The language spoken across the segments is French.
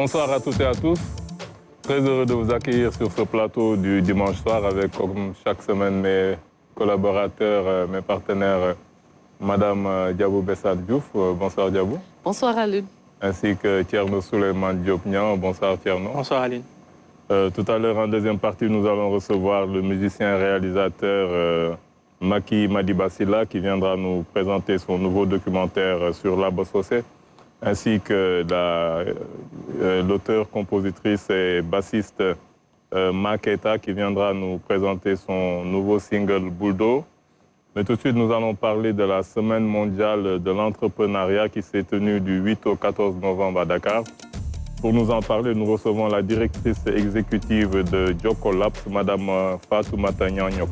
Bonsoir à toutes et à tous. Très heureux de vous accueillir sur ce plateau du dimanche soir avec, comme chaque semaine, mes collaborateurs, mes partenaires, Madame Diabou Bessad Diouf. Bonsoir Diabou. Bonsoir Aline. Ainsi que Tierno Souleymane Diop-Nian. Bonsoir Tierno. Bonsoir Aline. Tout à l'heure, en deuxième partie, nous allons recevoir le musicien-réalisateur Maki Madibasila qui viendra nous présenter son nouveau documentaire sur la bosse fossé, ainsi que l'auteur, compositrice et bassiste Maketa qui viendra nous présenter son nouveau single Bouldo. Mais tout de suite, nous allons parler de la Semaine mondiale de l'entrepreneuriat qui s'est tenue du 8 au 14 novembre à Dakar. Pour nous en parler, nous recevons la directrice exécutive de Jocolabs, Madame Fatoumata Nyanyok.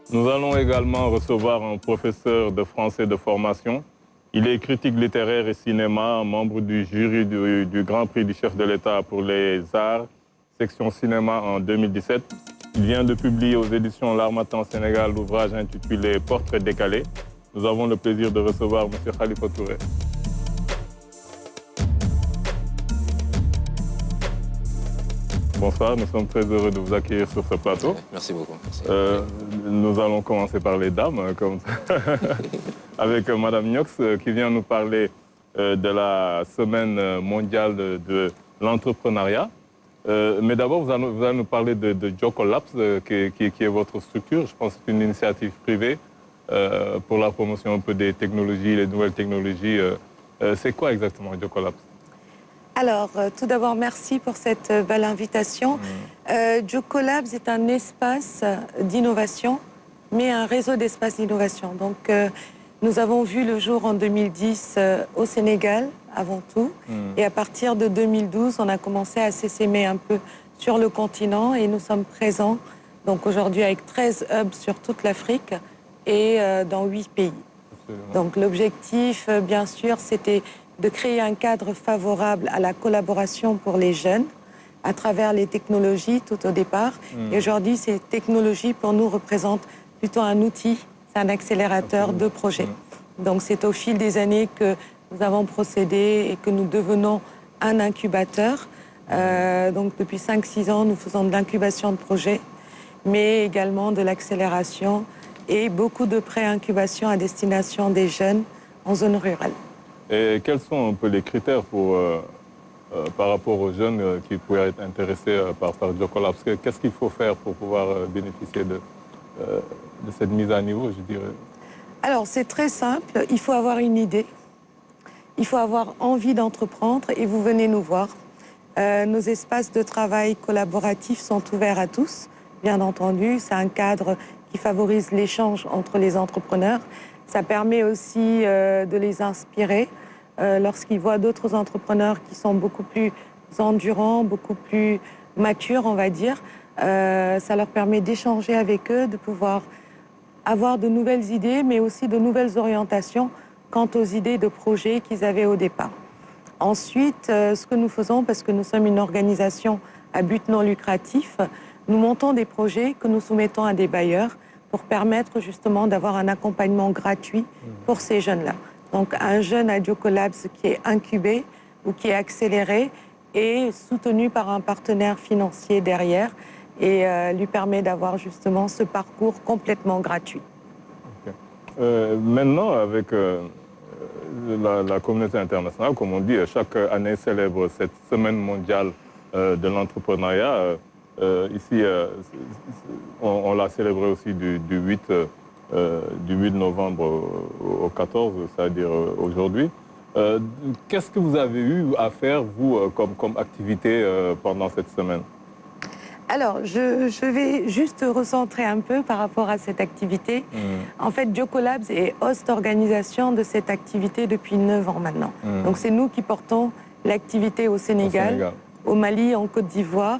Nous allons également recevoir un professeur de français de formation. Il est critique littéraire et cinéma, membre du jury du Grand Prix du chef de l'État pour les arts, section cinéma en 2017. Il vient de publier aux éditions L'Harmattan Sénégal l'ouvrage intitulé Portrait décalé. Nous avons le plaisir de recevoir M. Khalifa Touré. Bonsoir, nous sommes très heureux de vous accueillir sur ce plateau. Merci beaucoup. Merci. Nous allons commencer par les dames, comme ça, avec Madame Nyox qui vient nous parler de la Semaine mondiale de l'entrepreneuriat. Mais d'abord, vous allez nous parler de Jocolabs, qui est votre structure. Je pense que c'est une initiative privée pour la promotion un peu des technologies, les nouvelles technologies. C'est quoi exactement Jocolabs? Alors, tout d'abord, merci pour cette belle invitation. Jocolabs est un espace d'innovation, mais un réseau d'espaces d'innovation. Donc, nous avons vu le jour en 2010 au Sénégal, avant tout. Et à partir de 2012, on a commencé à s'essaimer un peu sur le continent et nous sommes présents donc aujourd'hui avec 13 hubs sur toute l'Afrique et dans 8 pays. Absolument. Donc, l'objectif, bien sûr, c'était de créer un cadre favorable à la collaboration pour les jeunes à travers les technologies tout au départ. Et aujourd'hui, ces technologies, pour nous, représentent plutôt un outil, c'est un accélérateur de projets. Donc c'est au fil des années que nous avons procédé et que nous devenons un incubateur. Donc depuis 5-6 ans, nous faisons de l'incubation de projets, mais également de l'accélération et beaucoup de pré-incubation à destination des jeunes en zone rurale. Et quels sont un peu les critères par rapport aux jeunes qui pourraient être intéressés par Jocolabs? Qu'est-ce qu'il faut faire pour pouvoir bénéficier de cette mise à niveau, je dirais? Alors, c'est très simple. Il faut avoir une idée. Il faut avoir envie d'entreprendre et vous venez nous voir. Nos espaces de travail collaboratifs sont ouverts à tous, bien entendu. C'est un cadre qui favorise l'échange entre les entrepreneurs. Ça permet aussi de les inspirer lorsqu'ils voient d'autres entrepreneurs qui sont beaucoup plus endurants, beaucoup plus matures, on va dire. Ça leur permet d'échanger avec eux, de pouvoir avoir de nouvelles idées, mais aussi de nouvelles orientations quant aux idées de projets qu'ils avaient au départ. Ensuite, ce que nous faisons, parce que nous sommes une organisation à but non lucratif, nous montons des projets que nous soumettons à des bailleurs pour permettre justement d'avoir un accompagnement gratuit pour ces jeunes-là. Donc un jeune à Jocolabs qui est incubé ou qui est accéléré est soutenu par un partenaire financier derrière et lui permet d'avoir justement ce parcours complètement gratuit. Okay. Maintenant, avec la communauté internationale, comme on dit, chaque année célèbre cette Semaine mondiale de l'entrepreneuriat. Ici, on l'a célébré aussi du 8 novembre au 14, c'est-à-dire aujourd'hui. Qu'est-ce que vous avez eu à faire, vous, comme activité pendant cette semaine? Alors, je vais juste recentrer un peu par rapport à cette activité. En fait, Jocolabs est host organisation de cette activité depuis 9 ans maintenant. Donc, c'est nous qui portons l'activité au Sénégal, au Mali, en Côte d'Ivoire,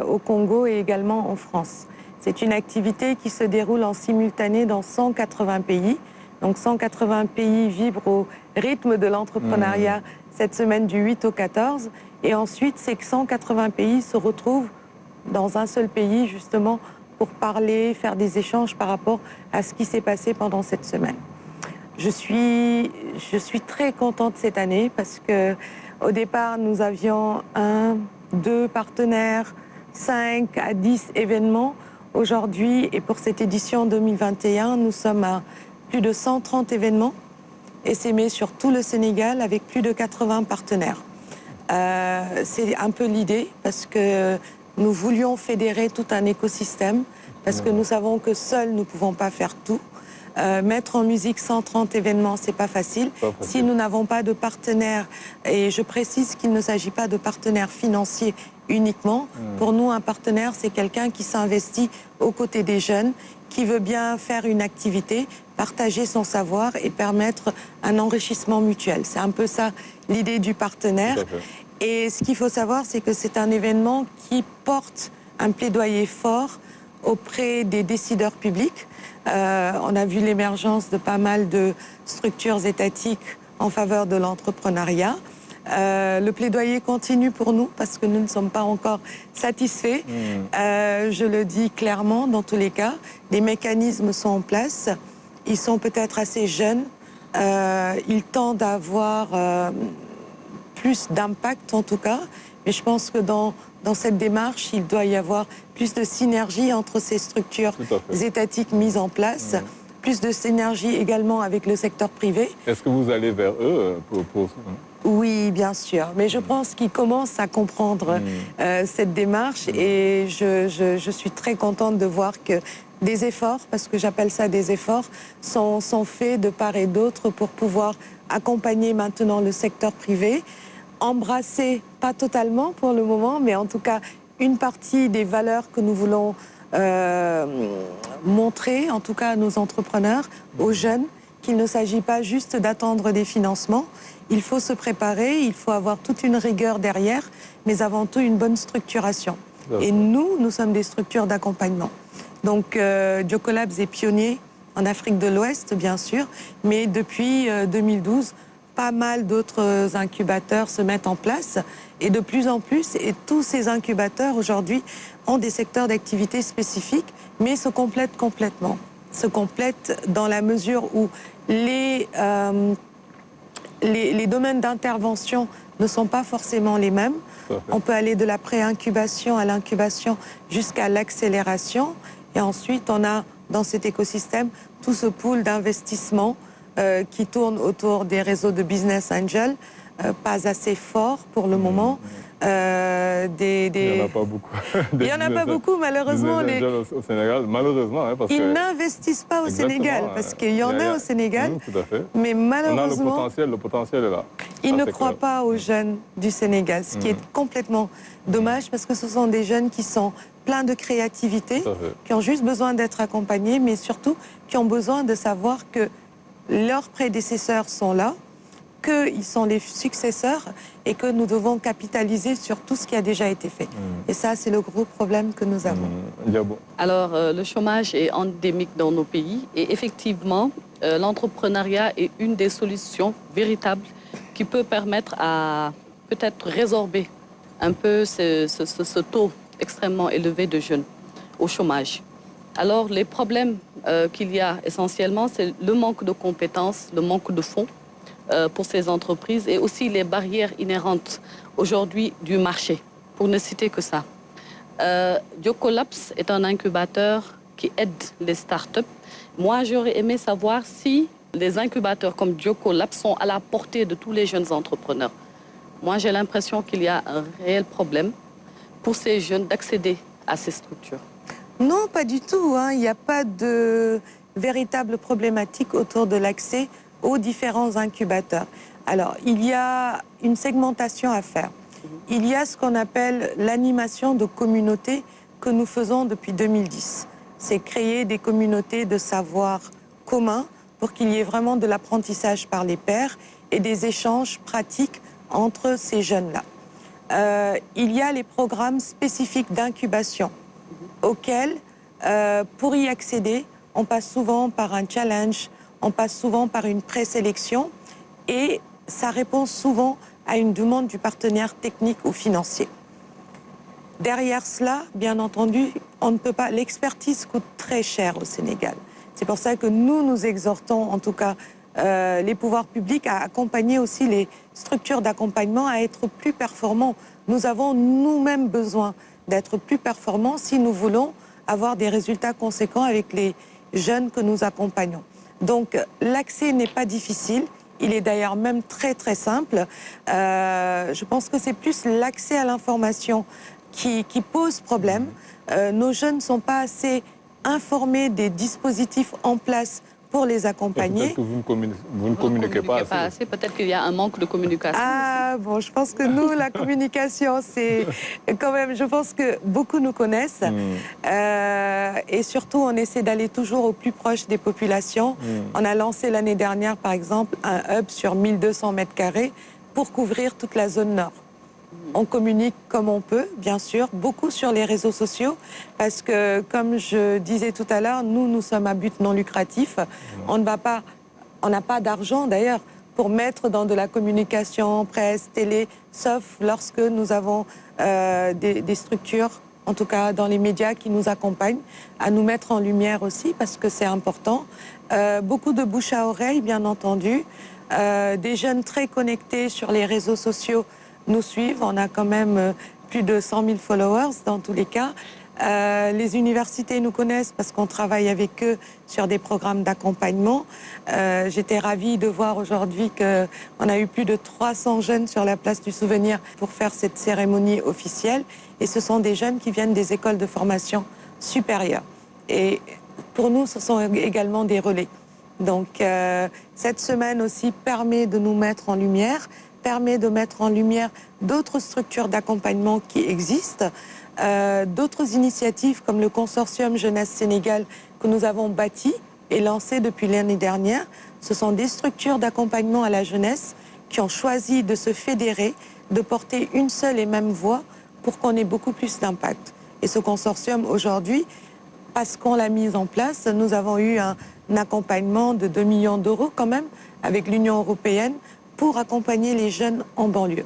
au Congo et également en France. C'est une activité qui se déroule en simultané dans 180 pays. Donc 180 pays vibrent au rythme de l'entrepreneuriat cette semaine du 8 au 14. Et ensuite, ces 180 pays se retrouvent dans un seul pays, justement, pour parler, faire des échanges par rapport à ce qui s'est passé pendant cette semaine. Je suis très contente cette année parce que au départ, nous avions 1, 2 partenaires, 5 à 10 événements. Aujourd'hui, et pour cette édition 2021, nous sommes à plus de 130 événements essaimés sur tout le Sénégal avec plus de 80 partenaires. C'est un peu l'idée parce que nous voulions fédérer tout un écosystème parce que nous savons que seuls nous ne pouvons pas faire tout. Mettre en musique 130 événements, c'est pas facile. Si nous n'avons pas de partenaires, et je précise qu'il ne s'agit pas de partenaires financiers uniquement. Pour nous, un partenaire, c'est quelqu'un qui s'investit aux côtés des jeunes, qui veut bien faire une activité, partager son savoir et permettre un enrichissement mutuel. C'est un peu ça l'idée du partenaire. Et ce qu'il faut savoir, c'est que c'est un événement qui porte un plaidoyer fort auprès des décideurs publics. On a vu l'émergence de pas mal de structures étatiques en faveur de l'entrepreneuriat. Le plaidoyer continue pour nous parce que nous ne sommes pas encore satisfaits. Je le dis clairement, dans tous les cas, les mécanismes sont en place. Ils sont peut-être assez jeunes. Ils tendent à avoir plus d'impact en tout cas. Mais je pense que dans cette démarche, il doit y avoir plus de synergie entre ces structures étatiques mises en place, plus de synergie également avec le secteur privé. Est-ce que vous allez vers eux pour... Oui, bien sûr. Mais je pense qu'ils commencent à comprendre cette démarche et je suis très contente de voir que des efforts, parce que j'appelle ça des efforts, sont faits de part et d'autre pour pouvoir accompagner maintenant le secteur privé, embrasser, pas totalement pour le moment, mais en tout cas une partie des valeurs que nous voulons montrer, en tout cas à nos entrepreneurs, aux jeunes, qu'il ne s'agit pas juste d'attendre des financements. Il faut se préparer, il faut avoir toute une rigueur derrière, mais avant tout une bonne structuration. Et nous sommes des structures d'accompagnement. Donc Jocolabs est pionnier en Afrique de l'Ouest, bien sûr, mais depuis 2012, pas mal d'autres incubateurs se mettent en place et de plus en plus, et tous ces incubateurs aujourd'hui ont des secteurs d'activité spécifiques, mais se complètent complètement. Se complètent dans la mesure où les domaines d'intervention ne sont pas forcément les mêmes. On peut aller de la pré-incubation à l'incubation jusqu'à l'accélération. Et ensuite, on a dans cet écosystème tout ce pool d'investissement qui tourne autour des réseaux de business angels, pas assez fort pour le moment. Il n'y en a pas beaucoup. Il n'y en a pas beaucoup, malheureusement. Au Sénégal, malheureusement. Hein, parce ils n'investissent pas au Sénégal, parce qu'il y en a au Sénégal. Tout à fait. Mais malheureusement, le potentiel est là. Ils ne croient pas aux jeunes du Sénégal, ce qui est complètement dommage, parce que ce sont des jeunes qui sont pleins de créativité, qui ont juste besoin d'être accompagnés, mais surtout qui ont besoin de savoir que leurs prédécesseurs sont là, qu'ils sont les successeurs et que nous devons capitaliser sur tout ce qui a déjà été fait. Et ça, c'est le gros problème que nous avons. Alors, le chômage est endémique dans nos pays et effectivement, l'entrepreneuriat est une des solutions véritables qui peut permettre à peut-être résorber un peu ce taux extrêmement élevé de jeunes au chômage. Alors, les problèmes qu'il y a essentiellement, c'est le manque de compétences, le manque de fonds pour ces entreprises et aussi les barrières inhérentes aujourd'hui du marché, pour ne citer que ça. Jocolabs est un incubateur qui aide les startups. Moi, j'aurais aimé savoir si les incubateurs comme Jocolabs sont à la portée de tous les jeunes entrepreneurs. Moi, j'ai l'impression qu'il y a un réel problème pour ces jeunes d'accéder à ces structures. Non, pas du tout. Il n'y a pas de véritable problématique autour de l'accès aux différents incubateurs. Alors, il y a une segmentation à faire. Il y a ce qu'on appelle l'animation de communautés que nous faisons depuis 2010. C'est créer des communautés de savoir commun pour qu'il y ait vraiment de l'apprentissage par les pairs et des échanges pratiques entre ces jeunes-là. Il y a les programmes spécifiques d'incubation auxquels, pour y accéder, on passe souvent par un challenge, on passe souvent par une présélection et ça répond souvent à une demande du partenaire technique ou financier. Derrière cela, bien entendu, on ne peut pas. L'expertise coûte très cher au Sénégal. C'est pour ça que nous exhortons, en tout cas, les pouvoirs publics à accompagner aussi les structures d'accompagnement à être plus performants. Nous avons nous-mêmes besoin d'être plus performants si nous voulons avoir des résultats conséquents avec les jeunes que nous accompagnons. Donc l'accès n'est pas difficile, il est d'ailleurs même très très simple. Je pense que c'est plus l'accès à l'information qui pose problème. Nos jeunes ne sont pas assez informés des dispositifs en place pour les accompagner. Peut-être que vous ne communiquez pas assez. Peut-être qu'il y a un manque de communication. Ah bon, je pense que nous, la communication, c'est quand même, je pense que beaucoup nous connaissent. Et surtout, on essaie d'aller toujours au plus proche des populations. On a lancé l'année dernière, par exemple, un hub sur 1200 mètres carrés pour couvrir toute la zone nord. On communique comme on peut, bien sûr, beaucoup sur les réseaux sociaux, parce que, comme je disais tout à l'heure, nous sommes à but non lucratif. On n'a pas d'argent, d'ailleurs, pour mettre dans de la communication, presse, télé, sauf lorsque nous avons des structures, en tout cas dans les médias, qui nous accompagnent, à nous mettre en lumière aussi, parce que c'est important. Beaucoup de bouche à oreille, bien entendu. Des jeunes très connectés sur les réseaux sociaux nous suivent. On a quand même plus de 100 000 followers dans tous les cas. Les universités nous connaissent parce qu'on travaille avec eux sur des programmes d'accompagnement. J'étais ravie de voir aujourd'hui qu'on a eu plus de 300 jeunes sur la place du Souvenir pour faire cette cérémonie officielle. Et ce sont des jeunes qui viennent des écoles de formation supérieure. Et pour nous, ce sont également des relais. Donc cette semaine aussi permet de nous mettre en lumière, permet de mettre en lumière d'autres structures d'accompagnement qui existent, d'autres initiatives comme le consortium Jeunesse Sénégal que nous avons bâti et lancé depuis l'année dernière. Ce sont des structures d'accompagnement à la jeunesse qui ont choisi de se fédérer, de porter une seule et même voix pour qu'on ait beaucoup plus d'impact. Et ce consortium aujourd'hui, parce qu'on l'a mis en place, nous avons eu un accompagnement de 2 millions d'euros quand même avec l'Union européenne pour accompagner les jeunes en banlieue.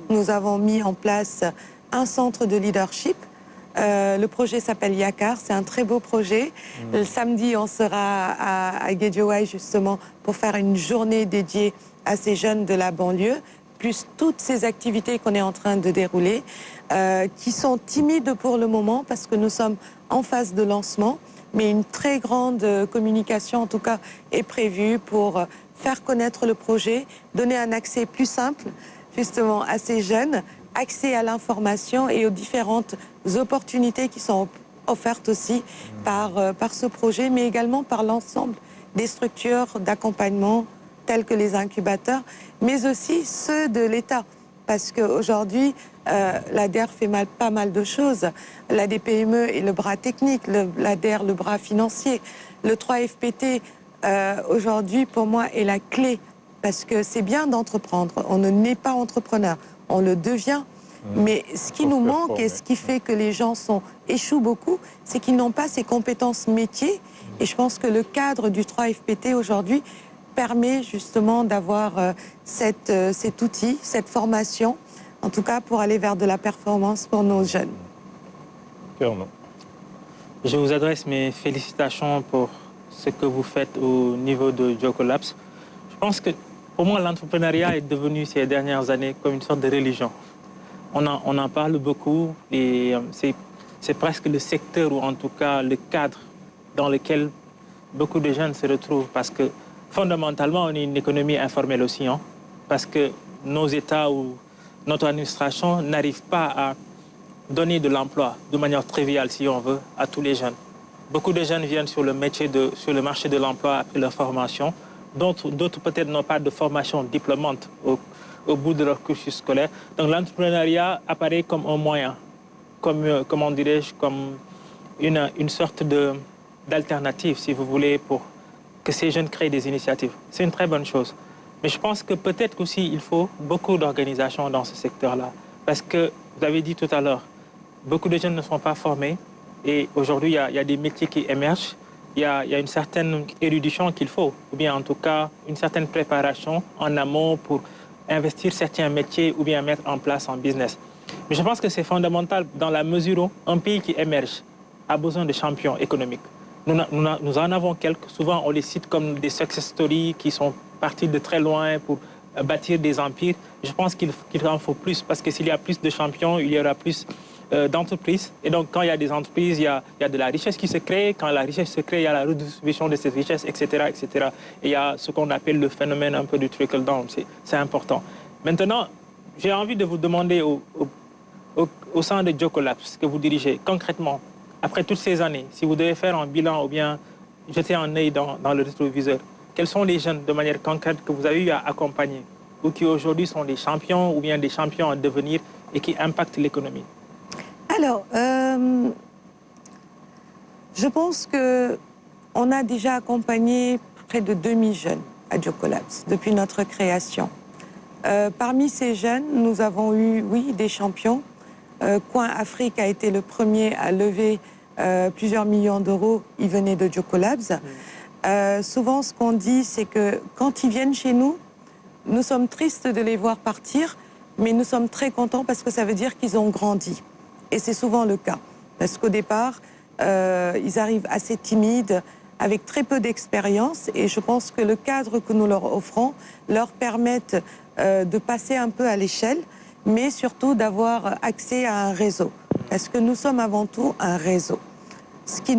Nous avons mis en place un centre de leadership. Le projet s'appelle Yakar, c'est un très beau projet. Le samedi, on sera à Guédiawaye justement pour faire une journée dédiée à ces jeunes de la banlieue, plus toutes ces activités qu'on est en train de dérouler, qui sont timides pour le moment parce que nous sommes en phase de lancement, mais une très grande communication en tout cas est prévue pour faire connaître le projet, donner un accès plus simple justement à ces jeunes, accès à l'information et aux différentes opportunités qui sont offertes aussi par ce projet, mais également par l'ensemble des structures d'accompagnement telles que les incubateurs, mais aussi ceux de l'État. Parce qu'aujourd'hui, l'ADER fait pas mal de choses. L'ADPME est le bras technique, l'ADER le bras financier. Le 3FPT, aujourd'hui, pour moi, est la clé. Parce que c'est bien d'entreprendre. On ne naît pas entrepreneur, on le devient. Mais ce qui nous manque et ce qui fait que les gens échouent beaucoup, c'est qu'ils n'ont pas ces compétences métiers. Et je pense que le cadre du 3FPT aujourd'hui permet justement d'avoir cet outil, cette formation, en tout cas pour aller vers de la performance pour nos jeunes. Clairement. Je vous adresse mes félicitations pour ce que vous faites au niveau de Jocolabs. Je pense que pour moi, l'entrepreneuriat est devenu ces dernières années comme une sorte de religion. On en parle beaucoup et c'est presque le secteur ou en tout cas le cadre dans lequel beaucoup de jeunes se retrouvent parce que fondamentalement, on est une économie informelle aussi, hein, parce que nos États ou notre administration n'arrivent pas à donner de l'emploi de manière triviale, si on veut, à tous les jeunes. Beaucoup de jeunes viennent sur le marché de l'emploi après leur formation. D'autres peut-être n'ont pas de formation diplômante au bout de leur cursus scolaire. Donc l'entrepreneuriat apparaît comme un moyen, comment dirais-je, comme une sorte d'alternative, si vous voulez, pour que ces jeunes créent des initiatives. C'est une très bonne chose. Mais je pense que peut-être aussi il faut beaucoup d'organisations dans ce secteur-là. Parce que, vous avez dit tout à l'heure, beaucoup de jeunes ne sont pas formés et aujourd'hui il y a des métiers qui émergent. Il y a une certaine érudition qu'il faut, ou bien en tout cas une certaine préparation en amont pour investir certains métiers ou bien mettre en place un business. Mais je pense que c'est fondamental dans la mesure où un pays qui émerge a besoin de champions économiques. Nous en avons quelques. Souvent, on les cite comme des success stories qui sont partis de très loin pour bâtir des empires. Je pense qu'il en faut plus parce que s'il y a plus de champions, il y aura plus d'entreprises. Et donc, quand il y a des entreprises, il y a de la richesse qui se crée. Quand la richesse se crée, il y a la redistribution de cette richesse, etc., etc. Et il y a ce qu'on appelle le phénomène un peu du trickle-down. C'est important. Maintenant, j'ai envie de vous demander au sein de Jocolabs, que vous dirigez concrètement, après toutes ces années, si vous devez faire un bilan ou bien jeter un œil dans le rétroviseur, quels sont les jeunes de manière concrète que vous avez eu à accompagner ou qui aujourd'hui sont des champions ou bien des champions à devenir et qui impactent l'économie? Alors, je pense qu'on a déjà accompagné près de 2000 jeunes à Jocolabs depuis notre création. Parmi ces jeunes, nous avons eu, oui, des champions. Coin Afrique a été le premier à lever plusieurs millions d'euros. Ils venaient de Jocolabs. Souvent, ce qu'on dit, c'est que quand ils viennent chez nous, nous sommes tristes de les voir partir, mais nous sommes très contents parce que ça veut dire qu'ils ont grandi. Et c'est souvent le cas. Parce qu'au départ, ils arrivent assez timides, avec très peu d'expérience. Et je pense que le cadre que nous leur offrons leur permettent de passer un peu à l'échelle, mais surtout d'avoir accès à un réseau. Parce que nous sommes avant tout un réseau. Ce qui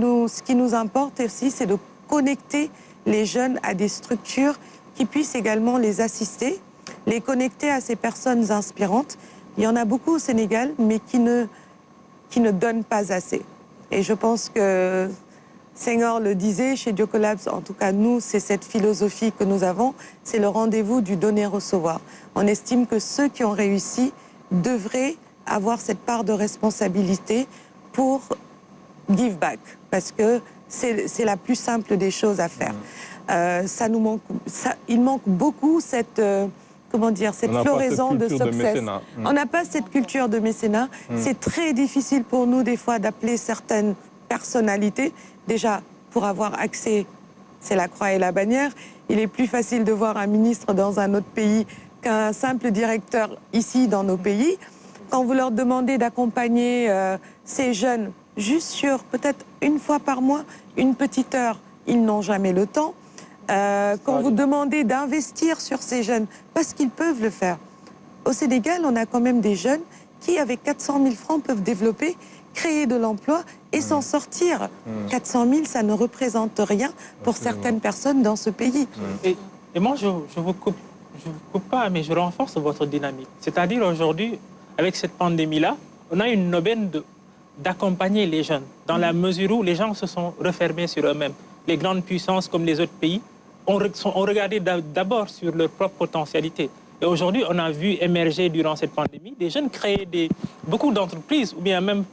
nous importe aussi, c'est de connecter les jeunes à des structures qui puissent également les assister, les connecter à ces personnes inspirantes. Il y en a beaucoup au Sénégal, mais qui ne donnent pas assez. Et je pense que Senghor le disait, chez Jocolabs, en tout cas nous, c'est cette philosophie que nous avons, c'est le rendez-vous du donner-recevoir. On estime que ceux qui ont réussi devraient avoir cette part de responsabilité pour give back, parce que c'est la plus simple des choses à faire. Il manque beaucoup cette, cette floraison de succès. On n'a pas cette culture de mécénat. C'est très difficile pour nous des fois d'appeler certaines personnalités. Déjà, pour avoir accès, c'est la croix et la bannière. Il est plus facile de voir un ministre dans un autre pays qu'un simple directeur ici dans nos pays. Quand vous leur demandez d'accompagner ces jeunes juste sur peut-être une fois par mois, une petite heure, ils n'ont jamais le temps. Quand vous demandez d'investir sur ces jeunes, parce qu'ils peuvent le faire. Au Sénégal, on a quand même des jeunes qui, avec 400 000 francs, peuvent développer, créer de l'emploi et s'en sortir. 400 000, ça ne représente rien pour certaines personnes dans ce pays. Et moi, je vous coupe pas, mais je renforce votre dynamique. C'est-à-dire aujourd'hui, avec cette pandémie-là, on a une aubaine d'accompagner les jeunes, dans la mesure où les gens se sont refermés sur eux-mêmes. Les grandes puissances, comme les autres pays, ont regardé d'abord sur leur propre potentialité. Et aujourd'hui, on a vu émerger durant cette pandémie des jeunes créer beaucoup d'entreprises ou bien même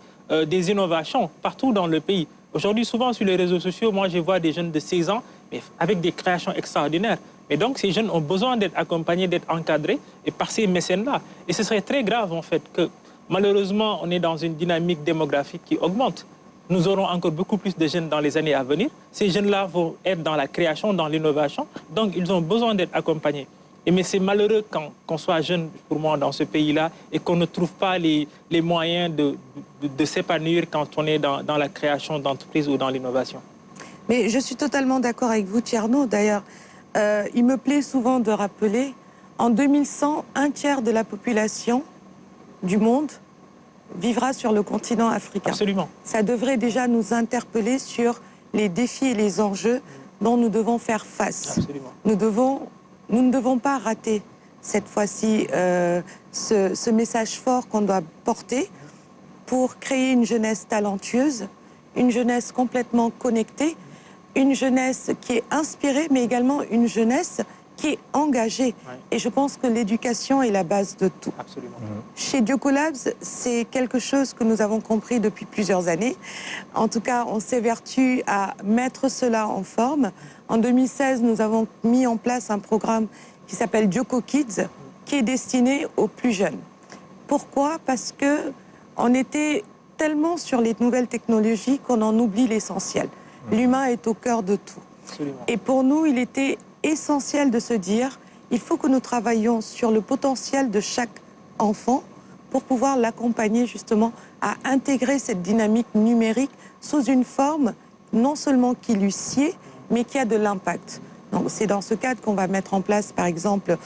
des innovations partout dans le pays. Aujourd'hui, souvent sur les réseaux sociaux, moi je vois des jeunes de 16 ans mais avec des créations extraordinaires. Et donc ces jeunes ont besoin d'être accompagnés, d'être encadrés et par ces mécènes-là. Et ce serait très grave en fait que malheureusement on est dans une dynamique démographique qui augmente. Nous aurons encore beaucoup plus de jeunes dans les années à venir. Ces jeunes-là vont être dans la création, dans l'innovation. Donc, ils ont besoin d'être accompagnés. Mais c'est malheureux qu'on soit jeune, pour moi, dans ce pays-là et qu'on ne trouve pas les moyens de s'épanouir quand on est dans la création d'entreprises ou dans l'innovation. Mais je suis totalement d'accord avec vous, Tierno. D'ailleurs, il me plaît souvent de rappeler, en 2100, un tiers de la population du monde vivra sur le continent africain. Absolument. Ça devrait déjà nous interpeller sur les défis et les enjeux dont nous devons faire face. Absolument. Nous ne devons pas rater cette fois-ci ce message fort qu'on doit porter pour créer une jeunesse talentueuse, une jeunesse complètement connectée, une jeunesse qui est inspirée, mais également une jeunesse qui est engagée. Ouais. Et je pense que l'éducation est la base de tout. Absolument. Chez Jocolabs, c'est quelque chose que nous avons compris depuis plusieurs années. En tout cas, on s'évertue à mettre cela en forme. En 2016, nous avons mis en place un programme qui s'appelle Joko Kids, qui est destiné aux plus jeunes. Pourquoi? Parce qu'on était tellement sur les nouvelles technologies qu'on en oublie l'essentiel. L'humain est au cœur de tout. Absolument. Et pour nous, il était essentiel de se dire, il faut que nous travaillions sur le potentiel de chaque enfant pour pouvoir l'accompagner justement à intégrer cette dynamique numérique sous une forme non seulement qui lui sied, mais qui a de l'impact. Donc c'est dans ce cadre qu'on va mettre en place, par exemple,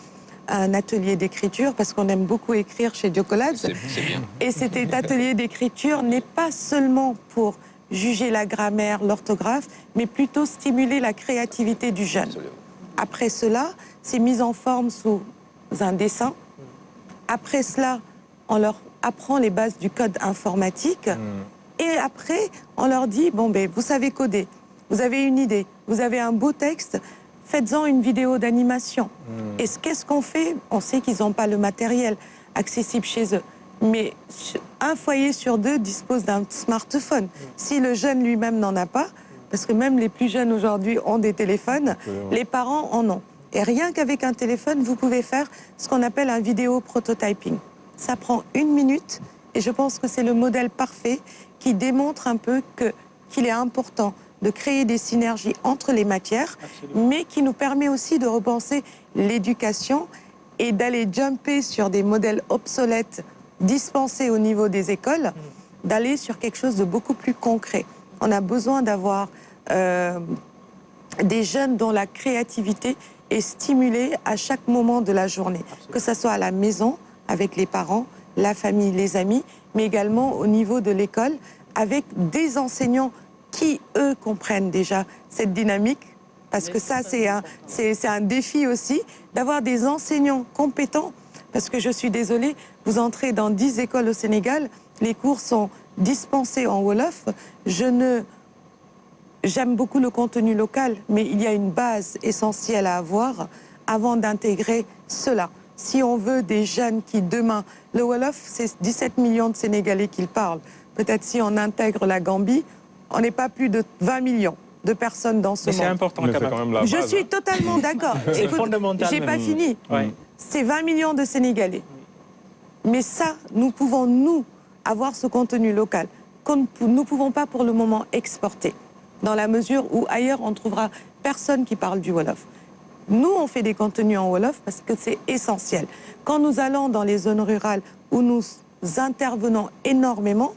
un atelier d'écriture, parce qu'on aime beaucoup écrire chez Jocolabs. C'est bien. Et cet atelier d'écriture n'est pas seulement pour juger la grammaire, l'orthographe, mais plutôt stimuler la créativité du jeune. Absolument. Après cela, c'est mis en forme sous un dessin. Après cela, on leur apprend les bases du code informatique. Et après, on leur dit, bon, ben, vous savez coder, vous avez une idée, vous avez un beau texte, faites-en une vidéo d'animation. Et qu'est-ce qu'on fait? On sait qu'ils n'ont pas le matériel accessible chez eux. Mais un foyer sur deux dispose d'un smartphone. Si le jeune lui-même n'en a pas, parce que même les plus jeunes aujourd'hui ont des téléphones, les parents en ont. Et rien qu'avec un téléphone, vous pouvez faire ce qu'on appelle un vidéo prototyping. Ça prend 1 minute et je pense que c'est le modèle parfait qui démontre un peu qu'il est important de créer des synergies entre les matières, mais qui nous permet aussi de repenser l'éducation et d'aller jumper sur des modèles obsolètes dispensés au niveau des écoles, d'aller sur quelque chose de beaucoup plus concret. On a besoin d'avoir des jeunes dont la créativité est stimulée à chaque moment de la journée, que ce soit à la maison, avec les parents, la famille, les amis, mais également au niveau de l'école, avec des enseignants qui, eux, comprennent déjà cette dynamique, parce que ça, c'est un défi aussi, d'avoir des enseignants compétents, parce que je suis désolée, vous entrez dans 10 écoles au Sénégal, les cours sont dispensés en Wolof. J'aime beaucoup le contenu local, mais il y a une base essentielle à avoir avant d'intégrer cela. Si on veut des jeunes qui, demain, le Wolof, c'est 17 millions de Sénégalais qui le parlent. Peut-être si on intègre la Gambie, on n'est pas plus de 20 millions de personnes dans ce monde. C'est important Mais quand c'est quand même. même la base. Je suis totalement d'accord. C'est Écoute, fondamental. j'ai pas fini. Ouais. C'est 20 millions de Sénégalais. Mais ça, nous pouvons, nous, avoir ce contenu local que nous ne pouvons pas pour le moment exporter, dans la mesure où ailleurs on ne trouvera personne qui parle du Wolof. Nous, on fait des contenus en Wolof parce que c'est essentiel. Quand nous allons dans les zones rurales où nous intervenons énormément,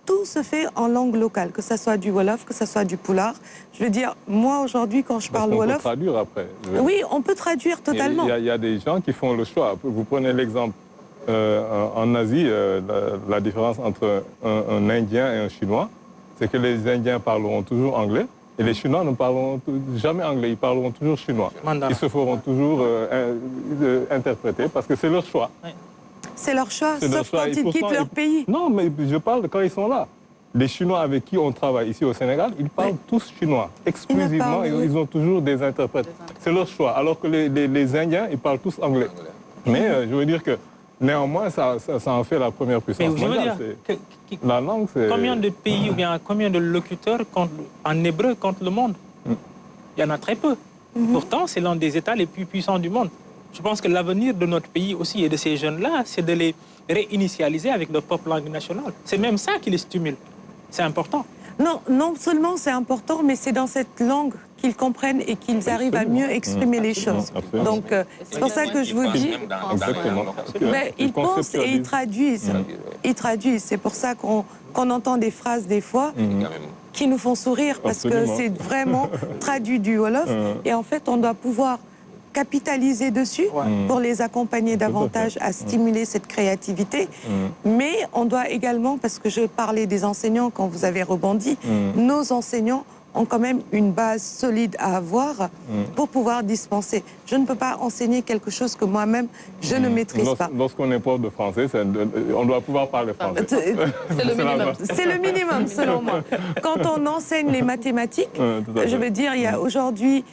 tout se fait en langue locale, que ce soit du Wolof, que ce soit du Pulaar. Je veux dire, moi aujourd'hui, quand je parle On peut Wolof... traduire après. Oui, on peut traduire totalement. Il y a des gens qui font le choix. Vous prenez l'exemple en Asie, la différence entre un Indien et un Chinois, c'est que les Indiens parleront toujours anglais et les Chinois ne parleront jamais anglais, ils parleront toujours chinois. Mandarin. Ils se feront toujours interpréter parce que c'est leur choix. C'est leur choix, C'est leur sauf choix. quand Et ils pourtant, quittent leur pays. Non, mais je parle de quand ils sont là. Les Chinois avec qui on travaille ici au Sénégal, ils parlent tous chinois, exclusivement, et ils ont toujours des interprètes. C'est leur choix. Alors que les Indiens, ils parlent tous anglais. Mais je veux dire que néanmoins, ça en fait la première puissance Mais je veux mondiale. dire, La langue, c'est... combien de pays ou bien combien de locuteurs en hébreu contre le monde? Il y en a très peu. Pourtant, c'est l'un des États les plus puissants du monde. Je pense que l'avenir de notre pays aussi et de ces jeunes-là, c'est de les réinitialiser avec leur propre langue nationale. C'est même ça qui les stimule. C'est important. Non, non seulement c'est important, mais c'est dans cette langue qu'ils comprennent et qu'ils arrivent à mieux exprimer les choses. Absolument. Donc, c'est pour ça que je vous dis... Exactement. Mais ils pensent et ils traduisent. Ils traduisent. C'est pour ça qu'on entend des phrases des fois qui nous font sourire parce Absolument. que c'est vraiment traduit du Wolof. Et en fait, on doit pouvoir capitaliser dessus pour les accompagner davantage à stimuler cette créativité. Mais on doit également, parce que je parlais des enseignants quand vous avez rebondi, nos enseignants ont quand même une base solide à avoir pour pouvoir dispenser. Je ne peux pas enseigner quelque chose que moi-même, je ne maîtrise pas. Lorsqu'on est prof de français, on doit pouvoir parler français. C'est le minimum. C'est le minimum, selon moi. Quand on enseigne les mathématiques, je veux dire, il y a aujourd'hui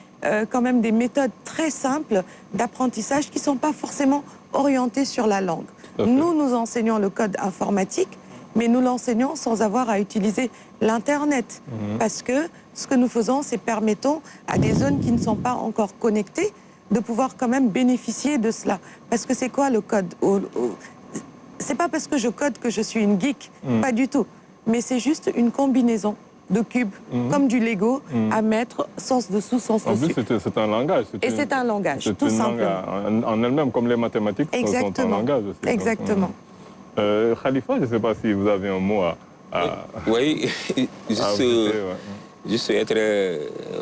quand même des méthodes très simples d'apprentissage qui ne sont pas forcément orientées sur la langue. Nous enseignons le code informatique, mais nous l'enseignons sans avoir à utiliser l'Internet. Parce que ce que nous faisons, c'est permettons à des zones qui ne sont pas encore connectées de pouvoir quand même bénéficier de cela. Parce que c'est quoi le code? C'est pas parce que je code que je suis une geek, pas du tout. Mais c'est juste une combinaison de cubes, comme du Lego, à mettre sens dessous, sens En dessus. plus, c'est un langage. Et c'est un langage, c'est tout une simplement. langue en elle-même, comme les mathématiques sont un Exactement. langage aussi. Exactement. Khalifa, je ne sais pas si vous avez un mot Oui, inviter, juste être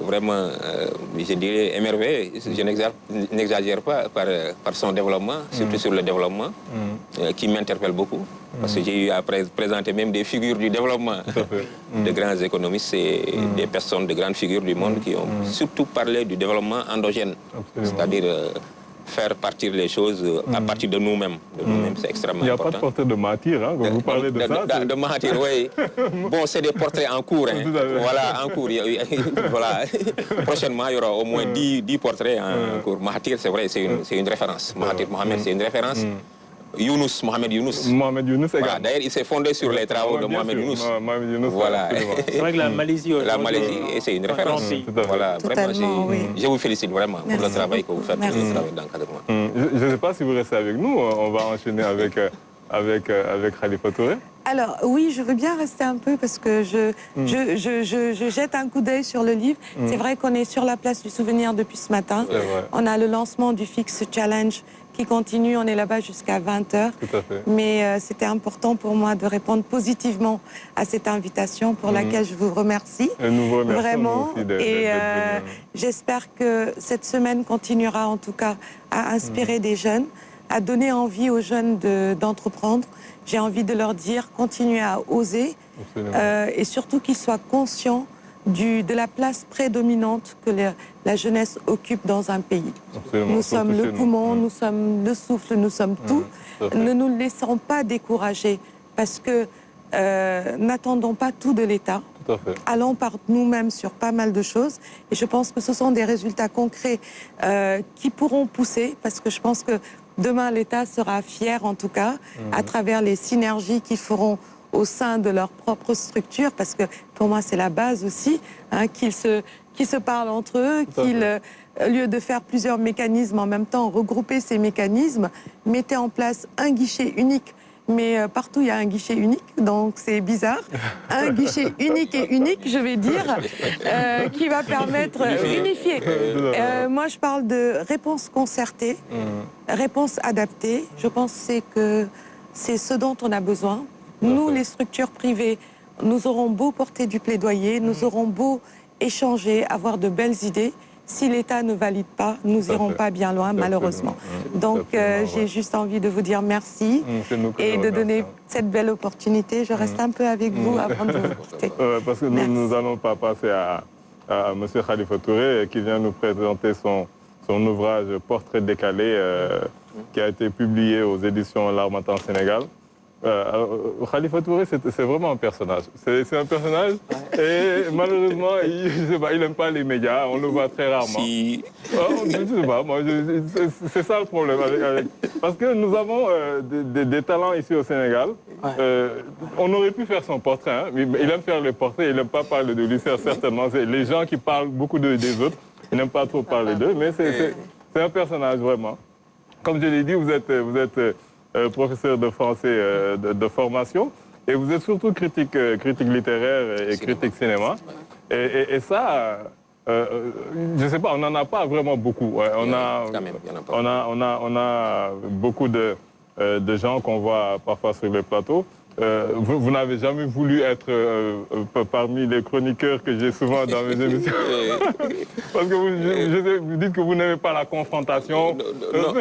vraiment, je dirais, émerveillé. Je n'exagère pas par son développement, surtout sur le développement, qui m'interpelle beaucoup. Parce que j'ai eu à présenter même des figures du développement, de grands économistes et des personnes de grandes figures du monde qui ont surtout parlé du développement endogène, c'est-à-dire faire partir les choses à partir de nous-mêmes. C'est extrêmement important. Il n'y a pas de portrait de Mahathir, hein, quand vous parlez de ça. De Mahathir, oui. Bon, c'est des portraits en cours. Hein. Voilà, en cours. Voilà. Prochainement, il y aura au moins 10 portraits en cours. Mahathir, c'est vrai, c'est une référence. Mahathir Mohamed, c'est une référence. Mohamed Younous. Mohamed Younous, voilà, d'ailleurs, il s'est fondé sur les travaux de Mohamed Younous. Voilà. C'est vrai que la Malaisie... La Malaisie, c'est une référence. Voilà, vraiment, je vous félicite vraiment pour le travail que vous faites, le travail d'encadrement. Je ne sais pas si vous restez avec nous, on va enchaîner avec Khalifa Touré. Alors oui, je veux bien rester un peu parce que je jette un coup d'œil sur le livre. C'est vrai qu'on est sur la place du souvenir depuis ce matin. On a le lancement du Fix Challenge qui continue, on est là-bas jusqu'à 20h. Tout à fait. Mais c'était important pour moi de répondre positivement à cette invitation pour laquelle je vous remercie. Et nous vous remercions vraiment. Aussi et j'espère que cette semaine continuera en tout cas à inspirer des jeunes, à donner envie aux jeunes d'entreprendre. J'ai envie de leur dire, continuez à oser et surtout qu'ils soient conscients de la place prédominante que la jeunesse occupe dans un pays. Absolument. Nous sommes le poumon, nous sommes le souffle, nous sommes tout. Ne nous laissons pas décourager parce que n'attendons pas tout de l'État. Allons par nous-mêmes sur pas mal de choses. Et je pense que ce sont des résultats concrets qui pourront pousser parce que je pense que demain, l'État sera fier, en tout cas, à travers les synergies qu'ils feront au sein de leur propre structure, parce que pour moi, c'est la base aussi, hein, qu'ils se parlent entre eux, qu'ils, au lieu de faire plusieurs mécanismes en même temps, regrouper ces mécanismes, mettez en place un guichet unique. Mais partout, il y a un guichet unique, donc c'est bizarre. Un guichet unique et unique, je vais dire, qui va permettre unifié. Moi, je parle de réponse concertée, réponse adaptée. Je pense que c'est ce dont on a besoin. Nous, les structures privées, nous aurons beau porter du plaidoyer, nous aurons beau échanger, avoir de belles idées. Si l'État ne valide pas, nous n'irons pas bien loin, malheureusement. Donc, j'ai juste envie de vous dire merci et de donner cette belle opportunité. Je reste un peu avec vous avant de vous quitter. Parce que nous n'allons pas passer à M. Khalifa Touré, qui vient nous présenter son ouvrage « Portrait décalé », qui a été publié aux éditions L'Harmattan Sénégal. Khalifa Touré, c'est vraiment un personnage. C'est un personnage et malheureusement, il n'aime pas les médias, on le voit très rarement. Si. Je sais pas, c'est ça le problème. Parce que nous avons des talents ici au Sénégal. On aurait pu faire son portrait, hein, mais il aime faire les portraits, il n'aime pas parler de lui, certainement. Les gens qui parlent beaucoup des autres, ils n'aiment pas trop parler d'eux, mais c'est un personnage vraiment. Comme je l'ai dit, vous êtes professeur de français de formation et vous êtes surtout critique littéraire et critique cinéma. Et ça, je ne sais pas, on n'en a pas vraiment beaucoup. On a beaucoup de gens qu'on voit parfois sur les plateaux. Vous n'avez jamais voulu être parmi les chroniqueurs que j'ai souvent dans mes émissions. Parce que vous dites que vous n'aimez pas la confrontation.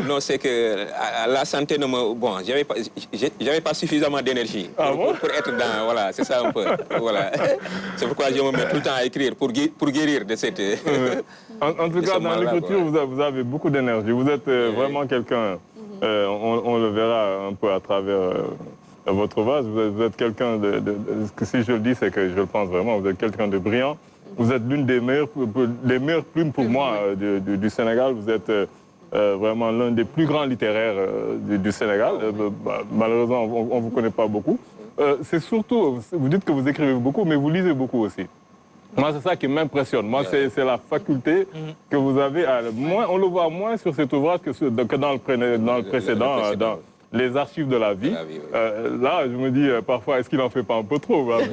Non, c'est que la santé ne me... Bon, j'avais pas suffisamment d'énergie pour être dans... Voilà, c'est ça un peu. Voilà. C'est pourquoi je me mets tout le temps à écrire, pour guérir de cette... En tout cas, dans l'écriture, vous avez beaucoup d'énergie. Vous êtes vraiment quelqu'un... On le verra un peu à travers... votre ouvrage, vous êtes quelqu'un si je le dis, c'est que je le pense vraiment, vous êtes quelqu'un de brillant. Vous êtes l'une des meilleures plumes pour moi du Sénégal. Vous êtes vraiment l'un des plus grands littéraires du Sénégal. Malheureusement, on ne vous connaît pas beaucoup. C'est surtout, vous dites que vous écrivez beaucoup, mais vous lisez beaucoup aussi. Moi, c'est ça qui m'impressionne. Moi, c'est la faculté que vous avez. On le voit moins sur cet ouvrage que dans le précédent. les archives de la vie. Là, je me dis parfois, est-ce qu'il n'en fait pas un peu trop? Voilà,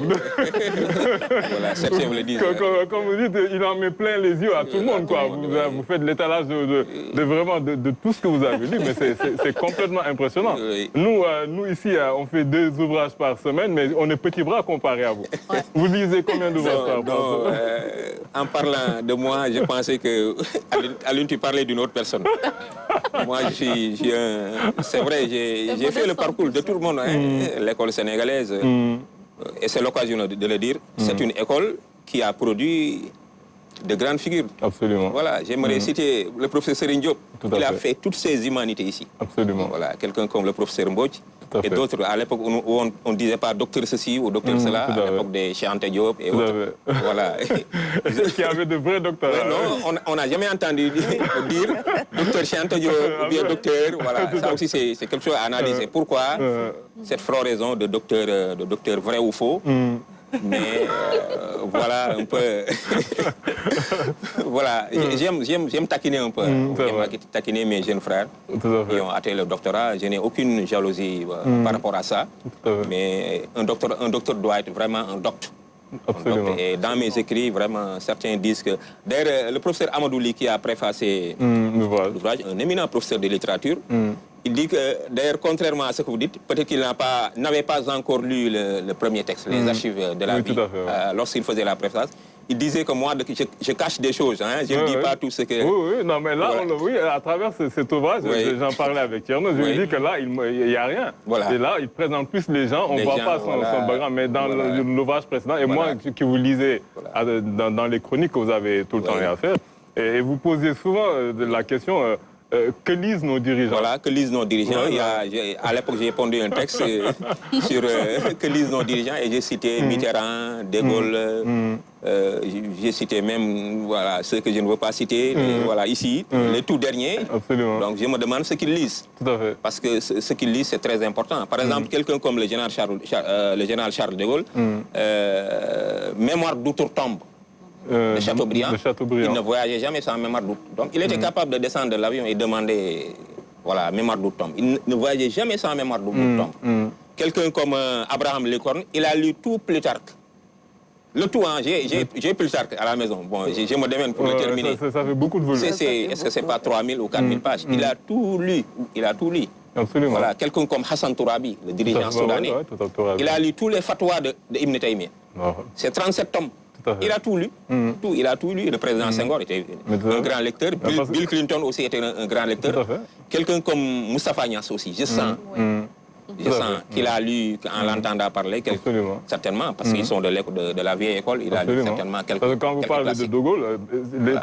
certains me le disent. Comme vous dites, il en met plein les yeux à tout le monde. Quoi. Vous faites l'étalage de tout ce que vous avez lu, mais c'est complètement impressionnant. Nous ici, on fait 2 ouvrages par semaine, mais on est petits bras comparé à vous. Vous lisez combien d'ouvrages par semaine? En parlant de moi, je pensais que Aline, tu parlais d'une autre personne. Moi, c'est vrai, j'ai fait le parcours de tout le monde, l'école sénégalaise. Et c'est l'occasion de le dire. C'est une école qui a produit de grandes figures. Absolument. Voilà, j'aimerais citer le professeur Serigne Diop. Il a fait toutes ces humanités ici. Absolument. Voilà, quelqu'un comme le professeur Mbodj. Et d'autres, à l'époque où on ne disait pas docteur ceci ou docteur cela, à l'époque des Cheikh Anta Diop et autres. Voilà. Qui avaient de vrais docteurs. Non, on n'a jamais entendu dire docteur Cheikh Anta Diop ou bien docteur. Voilà. Ça aussi, c'est quelque chose à analyser. Pourquoi cette floraison de docteur vrai ou faux? Mais voilà un peu. Voilà, j'aime taquiner un peu. J'aime taquiner mes jeunes frères qui ont atteint le doctorat. Je n'ai aucune jalousie par rapport à ça. Mais un docteur doit être vraiment un docteur. Absolument. Et dans mes écrits, vraiment, certains disent que... D'ailleurs, le professeur Amadouli qui a préfacé l'ouvrage, un éminent professeur de littérature, il dit que, d'ailleurs, contrairement à ce que vous dites, peut-être qu'il n'avait pas encore lu le premier texte, les archives de la vie, lorsqu'il faisait la préface. Il disait que moi, je cache des choses, hein, je ne dis pas tout ce que... Oui, non, mais là, à travers cet ouvrage, j'en parlais avec Thierno, je lui ai dit que là, il n'y a rien. Voilà. Et là, il présente plus les gens, on ne voit pas son background, mais dans l'ouvrage précédent, et moi, que vous lisez dans les chroniques que vous avez tout le temps rien à faire, et vous posez souvent la question... que lisent nos dirigeants? Voilà, que lisent nos dirigeants. À l'époque, j'ai pondu un texte sur que lisent nos dirigeants et j'ai cité Mitterrand, De Gaulle, j'ai cité même ceux que je ne veux pas citer, voilà, ici, les tout derniers. Absolument. Donc je me demande ce qu'ils lisent. Tout à fait. Parce que ce qu'ils lisent, c'est très important. Par exemple, quelqu'un comme le général Charles de Gaulle, Mémoire d'outre-tombe. De Chateaubriand, il ne voyageait jamais sans mémoire d'outre. Donc il était capable de descendre de l'avion et demander mémoire d'outre-tombe. Il ne voyageait jamais sans mémoire d'outre-tombe. Quelqu'un comme Abraham Lincoln, il a lu tout Plutarque. Le tout, hein, j'ai Plutarque à la maison. Bon, je me demande pour le terminer. Ça fait beaucoup de volumes. Est-ce que c'est pas 3000 ou 4000 pages? Il a tout lu. Il a tout lu. Absolument. Voilà, quelqu'un comme Hassan Tourabi, le dirigeant soudanais. Il a lu tous les fatwas de Ibn Taymiyyah. C'est 37 tomes. Il a tout lu. Il a tout lu. Le président Senghor était un grand lecteur. Bill Clinton aussi était un grand lecteur. Quelqu'un comme Moustapha Niasse aussi, je sens qu'il a lu, en l'entendant parler, certainement, parce qu'ils sont de la vieille école, il a lu certainement quelques classiques. Quand vous parlez de De Gaulle,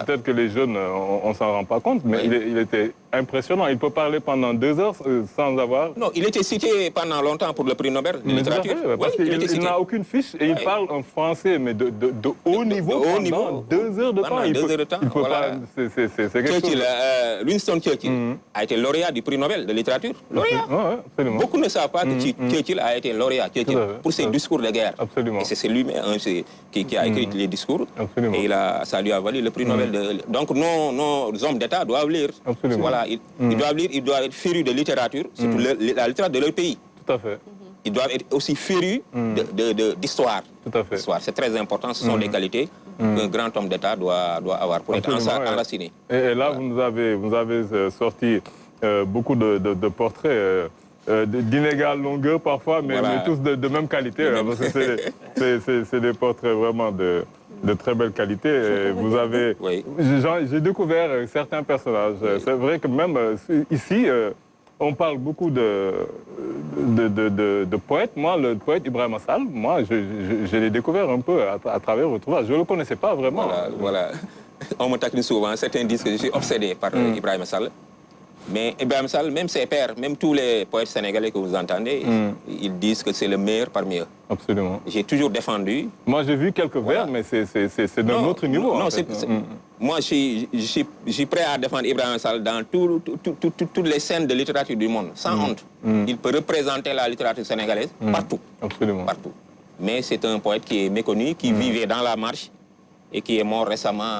peut-être que les jeunes, on ne s'en rend pas compte, mais il était impressionnant. Il peut parler pendant 2 heures sans avoir... Non, il était cité pendant longtemps pour le prix Nobel de littérature. Parce qu'il n'a aucune fiche et il parle en français, mais de haut niveau pendant 2 heures de temps. Pendant 2 heures de temps, voilà. C'est quelque chose. Winston Churchill a été lauréat du prix Nobel de littérature. Lauréat. Beaucoup ne savent pas que Churchill a été lauréat pour ses discours de guerre. Absolument. Et c'est lui qui a écrit les discours. Absolument. Et ça lui a valu le prix Nobel. Donc nos hommes d'État doivent lire. Absolument. Voilà. Ils doivent lire, ils doivent être férus de littérature, surtout la littérature de leur pays. Tout à fait. Ils doivent être aussi férus d'histoire. Tout à fait. C'est très important, ce sont des qualités qu'un grand homme d'État doit avoir pour être enraciné. Et là, vous avez sorti beaucoup de portraits d'inégale longueur parfois, mais tous de même qualité. Parce que c'est des portraits vraiment de très belle qualité. Et vous avez... J'ai découvert certains personnages. C'est vrai que même ici, on parle beaucoup de poètes. Moi, le poète Ibrahima Sall, je l'ai découvert un peu à travers votre ouvrage. Je ne le connaissais pas vraiment. Voilà. On me taquine souvent. Certains disent que je suis obsédé par Ibrahima Sall. Mais Ibrahima Sall, même ses pairs, même tous les poètes sénégalais que vous entendez, ils disent que c'est le meilleur parmi eux. Absolument. J'ai toujours défendu... Moi, j'ai vu quelques vers, mais c'est d'un autre niveau. Non, moi, je suis prêt à défendre Ibrahima Sall dans toutes les scènes de littérature du monde, sans honte. Il peut représenter la littérature sénégalaise partout. Absolument. Partout. Mais c'est un poète qui est méconnu, qui vivait dans la marche et qui est mort récemment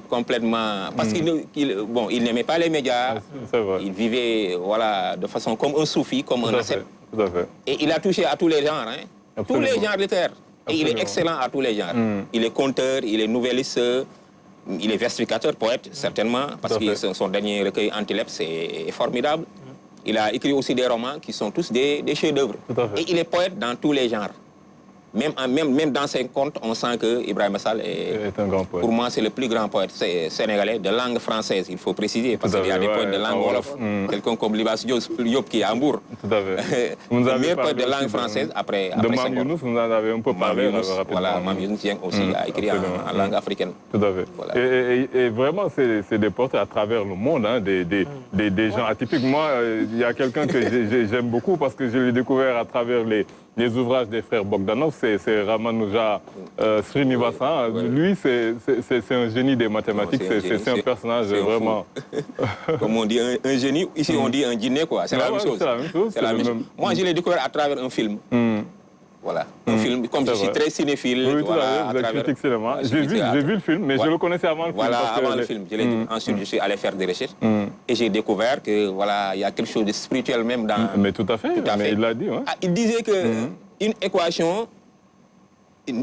complètement... Parce qu'il n'aimait pas les médias. C'est vrai. Il vivait voilà, de façon comme un soufi, comme un ascète. Tout à fait. Et il a touché à tous les genres, hein. Tous les genres littéraires. Et il est excellent à tous les genres. Il est conteur, il est nouvelliste, il est versificateur, poète, certainement, parce que son dernier recueil Antilepse est formidable. Il a écrit aussi des romans qui sont tous des chefs-d'œuvre. Et il est poète dans tous les genres. Même dans ses contes, on sent que Ibrahima Sall est un grand poète. Pour moi, c'est le plus grand poète sénégalais de langue française, il faut préciser, parce qu'il y a des poètes de langue wolof, quelqu'un comme Libas Diop qui est à Hambourg. Tout à fait. Le meilleur poète de langue française après de Mam Younous, vous en avez un peu parlé. Voilà, Mam Younous aussi a écrit en langue africaine. Tout à fait. Voilà. Et vraiment, c'est des portraits à travers le monde, hein, des gens atypiques. Moi, il y a quelqu'un que j'aime beaucoup parce que je l'ai découvert à travers les ouvrages des frères Bogdanov, c'est Ramanuja Srinivasan. Lui, c'est un génie des mathématiques, c'est un personnage vraiment... Comme on dit, un génie, ici on dit un dîner, quoi. C'est la même chose. C'est la même chose. Moi, je l'ai découvert à travers un film. Voilà, un film, comme je suis très cinéphile. Oui, voilà, à travers cinéma. J'ai vu le film, mais je le connaissais avant le film. Voilà, avant le film. Ensuite, je suis allé faire des recherches et j'ai découvert que voilà, il y a quelque chose de spirituel même dans... Mais tout à fait, mais il l'a dit. Ouais. Il disait qu'une équation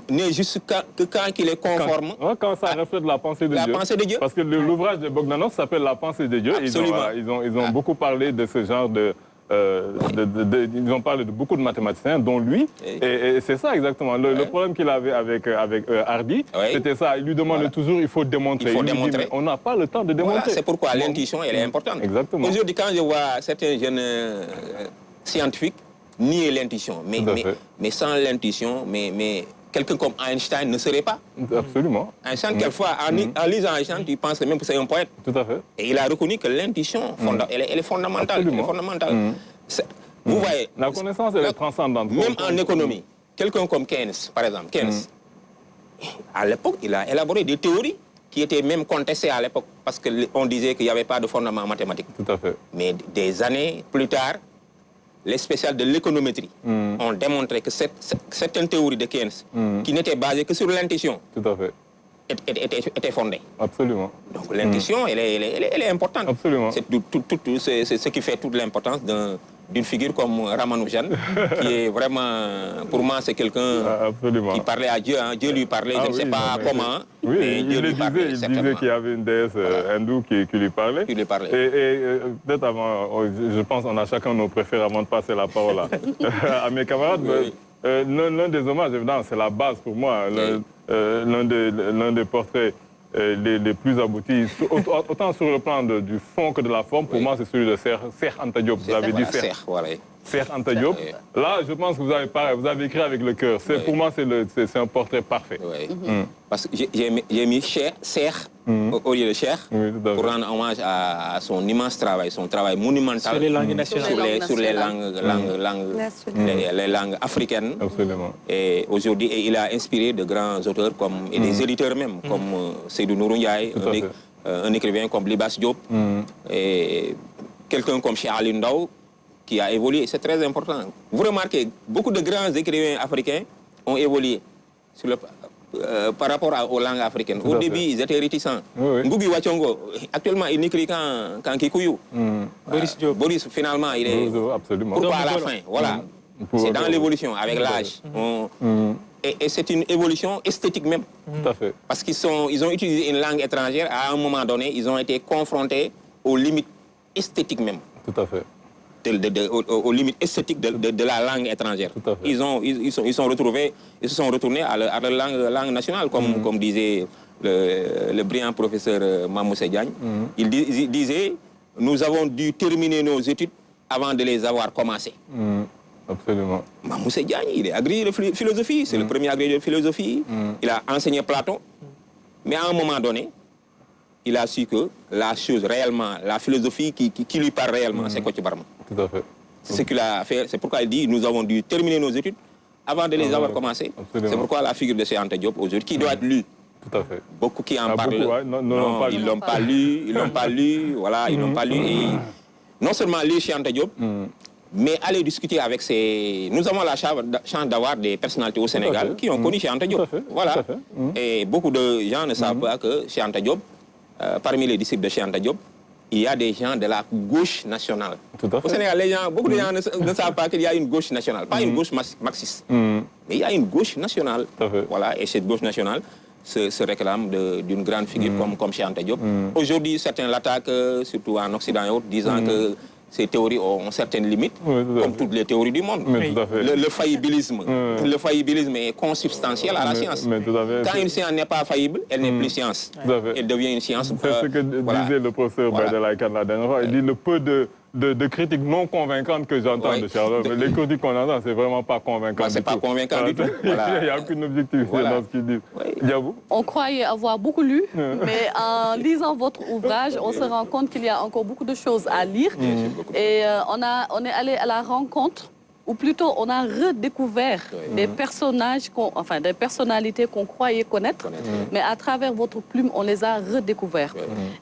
n'est juste que quand il est conforme... Quand ça reflète la pensée de Dieu. La pensée de Dieu. Parce que l'ouvrage de Bogdanov s'appelle La pensée de Dieu. Ils ont beaucoup parlé de ce genre de... ils ont parlé de beaucoup de mathématiciens, dont lui, et c'est ça exactement. Le problème qu'il avait avec Hardy, c'était ça. Il lui demandait toujours, il faut démontrer. Il lui dit, mais on n'a pas le temps de démontrer. Voilà, c'est pourquoi l'intuition, elle est importante. Exactement. Aujourd'hui, quand je vois certains jeunes scientifiques nier l'intuition, mais sans l'intuition, mais quelqu'un comme Einstein ne serait pas. Absolument. Einstein, quelquefois, en lisant Einstein, tu penses même que c'est un poète. Tout à fait. Et il a reconnu que l'intuition, elle est fondamentale. Absolument. Elle est fondamentale. Vous voyez... La connaissance, elle est transcendante. Même en économie, quelqu'un comme Keynes, par exemple, Keynes, à l'époque, il a élaboré des théories qui étaient même contestées à l'époque, parce qu'on disait qu'il n'y avait pas de fondement mathématique. Tout à fait. Mais des années plus tard, les spécialistes de l'économétrie ont démontré que certaines théories de Keynes, qui n'étaient basées que sur l'intuition, étaient fondées. Absolument. Donc l'intuition, elle est importante. Absolument. C'est ce qui fait toute l'importance d'une figure comme Ramanujan, qui est vraiment, pour moi, c'est quelqu'un qui parlait à Dieu. Hein. Dieu lui parlait, je ne sais pas comment. Oui, mais Dieu lui parlait, il disait qu'il y avait une déesse hindoue qui lui parlait. Qui lui parlait. Et peut-être avant, je pense qu'on a chacun nos préférés avant de passer la parole à mes camarades. Oui. L'un des hommages, évidemment, c'est la base pour moi. L'un des portraits les plus aboutis, autant sur le plan du fond que de la forme, pour moi, c'est celui de Cheikh Anta Diop. Vous avez dit Cheikh Anta Diop. Là, je pense que vous avez écrit avec le cœur. Pour moi, c'est un portrait parfait. Parce que j'ai mis Cheikh au lieu de Cheikh pour rendre hommage à son immense travail, son travail monumental sur les langues nationales, sur les langues africaines. Absolument. Et aujourd'hui, il a inspiré de grands auteurs et des éditeurs même, comme Seydou Nourou Ndiaye, un écrivain comme Libas Diop, et quelqu'un comme Cheikh Ali Ndaw, qui a évolué. C'est très important. Vous remarquez, beaucoup de grands écrivains africains ont évolué par rapport aux langues africaines. Au début, ils étaient réticents. Ngugi wa Thiong'o, actuellement, il n'écrit qu'en Kikuyu. Boris, finalement, il est... Absolument. Pourquoi à la fin? Voilà. C'est dans l'évolution, avec l'âge. Et c'est une évolution esthétique même. Tout à fait. Parce qu'ils ont utilisé une langue étrangère. À un moment donné, ils ont été confrontés aux limites esthétiques même. Tout à fait. Aux limites esthétiques de la langue étrangère. Tout à fait. Ils se sont retournés à leur langue nationale, comme disait le brillant professeur Mamoussé Diagne. Il disait, nous avons dû terminer nos études avant de les avoir commencées. Absolument. Mamoussé Diagne, il est agrégé de philosophie, c'est le premier agrégé de philosophie. Il a enseigné Platon, mais à un moment donné, il a su que la chose réellement, la philosophie qui lui parle réellement, c'est Kocc Barma. Tout à fait. C'est ce qu'il a fait. C'est pourquoi il dit nous avons dû terminer nos études avant de les avoir commencées. C'est pourquoi la figure de Cheikh Anta Diop aujourd'hui, qui doit être lue. Tout à fait. Beaucoup qui en parlent. Beaucoup, non, ils l'ont pas lu. Ils l'ont pas lu. Voilà, ils l'ont pas lu. Et non seulement lire Cheikh Anta Diop, mais aller discuter avec ces... Nous avons la chance d'avoir des personnalités au Sénégal qui ont connu Cheikh Anta Diop. Voilà. Et beaucoup de gens ne savent pas que Cheikh Anta Diop, parmi les disciples de Cheikh Anta Diop, il y a des gens de la gauche nationale. Au Sénégal, beaucoup de gens ne savent pas qu'il y a une gauche nationale. Pas une gauche marxiste, mais il y a une gauche nationale. Voilà. Et cette gauche nationale se réclame d'une grande figure comme Cheikh Anta Diop. Aujourd'hui, certains l'attaquent, surtout en Occident et autres, disant que ces théories ont certaines limites, comme toutes les théories du monde. Le faillibilisme est consubstantiel à la science. Quand une science n'est pas faillible, elle n'est plus science. Elle devient une science. C'est ce que disait le professeur Baïdelaïkan la dernière fois. Il dit le peu de critiques non convaincantes que j'entends de Charlotte. Les critiques qu'on entend, c'est vraiment pas convaincant. C'est pas convaincant du tout. Il n'y a aucune objectivité dans ce qu'il dit. On croyait avoir beaucoup lu, mais en lisant votre ouvrage, on se rend compte qu'il y a encore beaucoup de choses à lire. Et on est allé à la rencontre, ou plutôt on a redécouvert des personnages, des personnalités qu'on croyait connaître, mais à travers votre plume, on les a redécouverts.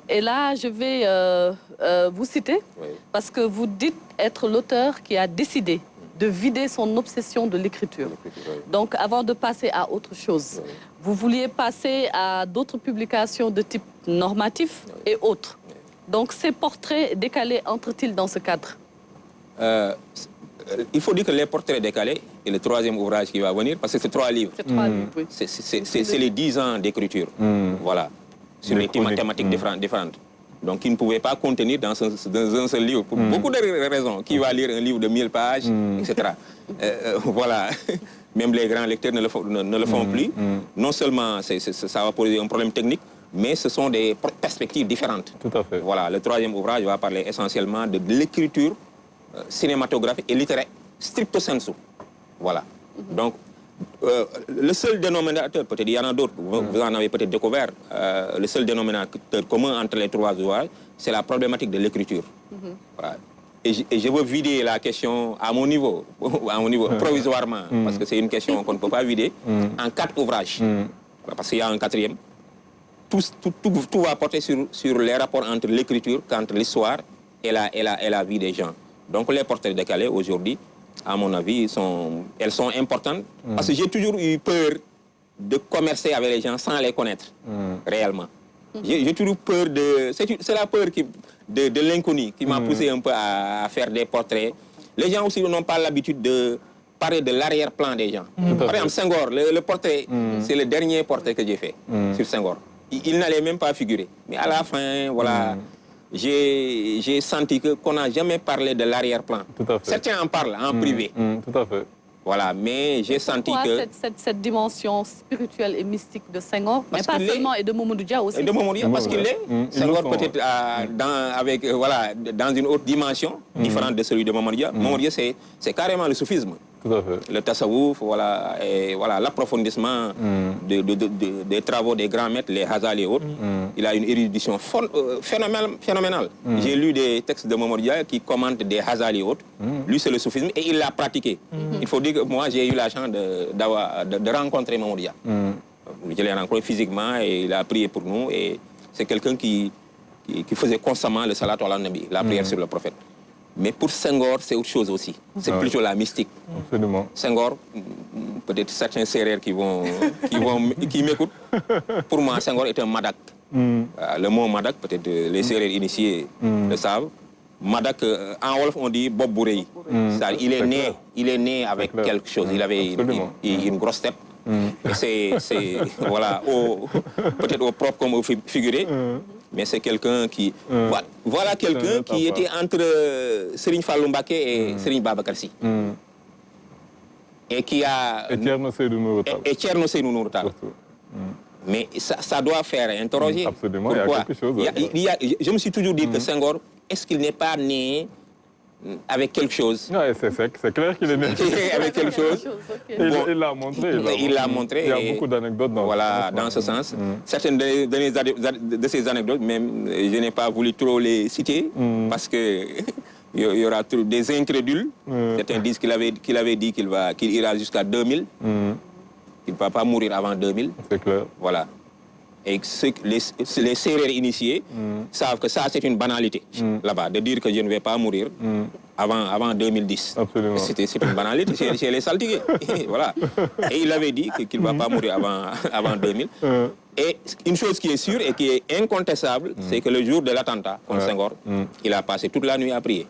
Et là, je vais vous citer, parce que vous dites être l'auteur qui a décidé de vider son obsession de l'écriture. Donc, avant de passer à autre chose, vous vouliez passer à d'autres publications de type normatif et autres. Donc, ces portraits décalés entrent-ils dans ce cadre? Il faut dire que les portraits décalés est le troisième ouvrage qui va venir, parce que c'est 3 livres. C'est 3 livres, oui. C'est les 10 ans d'écriture, voilà, sur les thématiques différentes. Donc, il ne pouvait pas contenir dans un seul livre, pour beaucoup de raisons. Qui va lire un livre de 1000 pages, etc. Voilà. Même les grands lecteurs ne le font plus. Non seulement ça va poser un problème technique, mais ce sont des perspectives différentes. Tout à fait. Voilà. Le troisième ouvrage va parler essentiellement de l'écriture cinématographique et littéraire stricto sensu. Voilà. Donc, le seul dénominateur, peut-être il y en a d'autres, vous en avez peut-être découvert, le seul dénominateur commun entre les 3 ouvrages, c'est la problématique de l'écriture. Voilà. Et je veux vider la question à mon niveau provisoirement, parce que c'est une question qu'on ne peut pas vider, en 4 ouvrages. Voilà, parce qu'il y a un 4e. Tout va porter sur les rapports entre l'écriture, entre l'histoire et la vie des gens. Donc les portraits décalés aujourd'hui, à mon avis, elles sont importantes, parce que j'ai toujours eu peur de commercer avec les gens sans les connaître réellement. J'ai toujours peur de... C'est la peur de l'inconnu qui m'a poussé un peu à faire des portraits. Les gens aussi n'ont pas l'habitude de parler de l'arrière-plan des gens. Par exemple, Senghor, le portrait, c'est le dernier portrait que j'ai fait sur Senghor. Il n'allait même pas figurer. Mais à la fin, voilà... J'ai senti qu'on n'a jamais parlé de l'arrière-plan. Certains en parlent en privé. Tout à fait. Voilà, mais j'ai senti que... cette dimension spirituelle et mystique de Senghor, mais pas seulement, et de Mamadou Dia aussi. Et de Mamadou Dia, parce qu'il est. Senghor peut-être dans une autre dimension, différente de celui de Mamadou Dia. Mamadou Dia, c'est carrément le soufisme. Tout à fait. Le tasawwuf, voilà, et voilà, l'approfondissement des travaux des grands maîtres, les Hazali et autres. Il a une érudition phénoménale. J'ai lu des textes de Mamadou Dia qui commentent des Hazali et autres. Lui, c'est le soufisme et il l'a pratiqué. Il faut dire que moi, j'ai eu la chance de rencontrer Mamadou Dia. Je l'ai rencontré physiquement et il a prié pour nous. Et c'est quelqu'un qui faisait constamment le salat ala nabi, la prière sur le prophète. Mais pour Senghor, c'est autre chose aussi. C'est plutôt la mystique. Absolument. Senghor, peut-être certains sérères qui m'écoutent, pour moi, Senghor est un madak. Le mot madak, peut-être les sérères initiés le savent. Madak, en Wolof, on dit Bob Bourey. Il est né avec quelque chose. Il avait une grosse tête. Et c'est voilà, peut-être au propre comme au figuré. Mais c'est quelqu'un qui... Voilà quelqu'un qui était entre Serigne Fallou Mbacké et Serigne Babacar Sy. Et qui a... Et Thierno Seydou Nourou Tall. Et Thierno Seydou Nourou Tall. Mais ça doit faire interroger. Absolument, pourquoi? il y a quelque chose. Je me suis toujours dit que Senghor, est-ce qu'il n'est pas né avec quelque chose? Non, c'est clair qu'il est né avec quelque chose. Il l'a montré. Il l'a montré. Il y a beaucoup d'anecdotes dans ce sens. Certaines de ces anecdotes, même, je n'ai pas voulu trop les citer, parce que il y aura des incrédules. Certains disent qu'il avait dit qu'il ira jusqu'à 2000, qu'il ne va pas mourir avant 2000. C'est clair. Voilà. Et les sérères initiés savent que ça, c'est une banalité là-bas, de dire que je ne vais pas mourir avant 2010. Absolument. C'est une banalité chez les saltigués. Voilà. Et il avait dit qu'il ne va pas mourir avant 2000. Et une chose qui est sûre et qui est incontestable, c'est que le jour de l'attentat contre Senghor, il a passé toute la nuit à prier.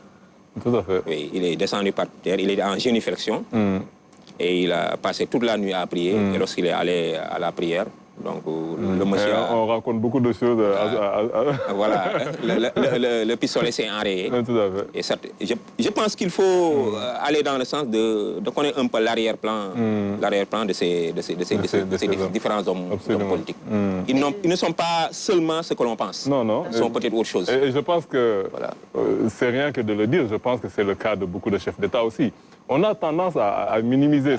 Tout à fait. Oui, il est descendu par terre, il est en génuflexion. Et il a passé toute la nuit à prier. Et lorsqu'il est allé à la prière, donc le monsieur... On raconte beaucoup de choses. Voilà, le pistolet s'est enrayé. Tout à fait. Et je pense qu'il faut aller dans le sens de connaître un peu l'arrière-plan de ces différents hommes politiques. Ils ne sont pas seulement ce que l'on pense. Non, non. Ils sont peut-être autre chose. Et je pense que Voilà. c'est rien que de le dire. Je pense que c'est le cas de beaucoup de chefs d'État aussi. On a tendance à minimiser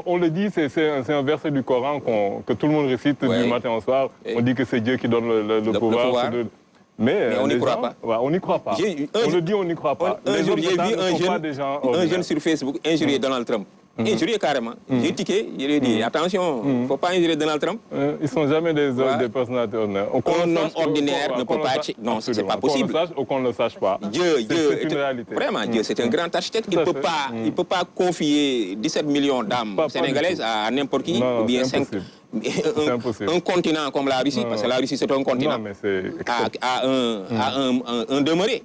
on le dit, c'est un verset du Coran que tout le monde récite du matin au soir. On dit que c'est Dieu qui donne le pouvoir. Mais on n'y croit pas. Ouais, on n'y croit pas. On le dit, on n'y croit pas. Un jour, j'ai vu un jeune sur Facebook injurier Donald Trump. Injurier carrément. J'ai tiqué, je lui ai dit, attention, il ne faut pas injurier Donald Trump. Ils ne sont jamais des personnalités honnêtes. Un homme ordinaire ne peut pas... Non, ce n'est pas possible. Qu'on ne le sache pas. Dieu, c'est une réalité. Vraiment, Dieu, c'est un grand architecte. Il ne peut pas confier 17 millions d'âmes sénégalaises à n'importe qui, ou bien 5... Un continent comme la Russie, parce que la Russie c'est un continent, à un demeuré.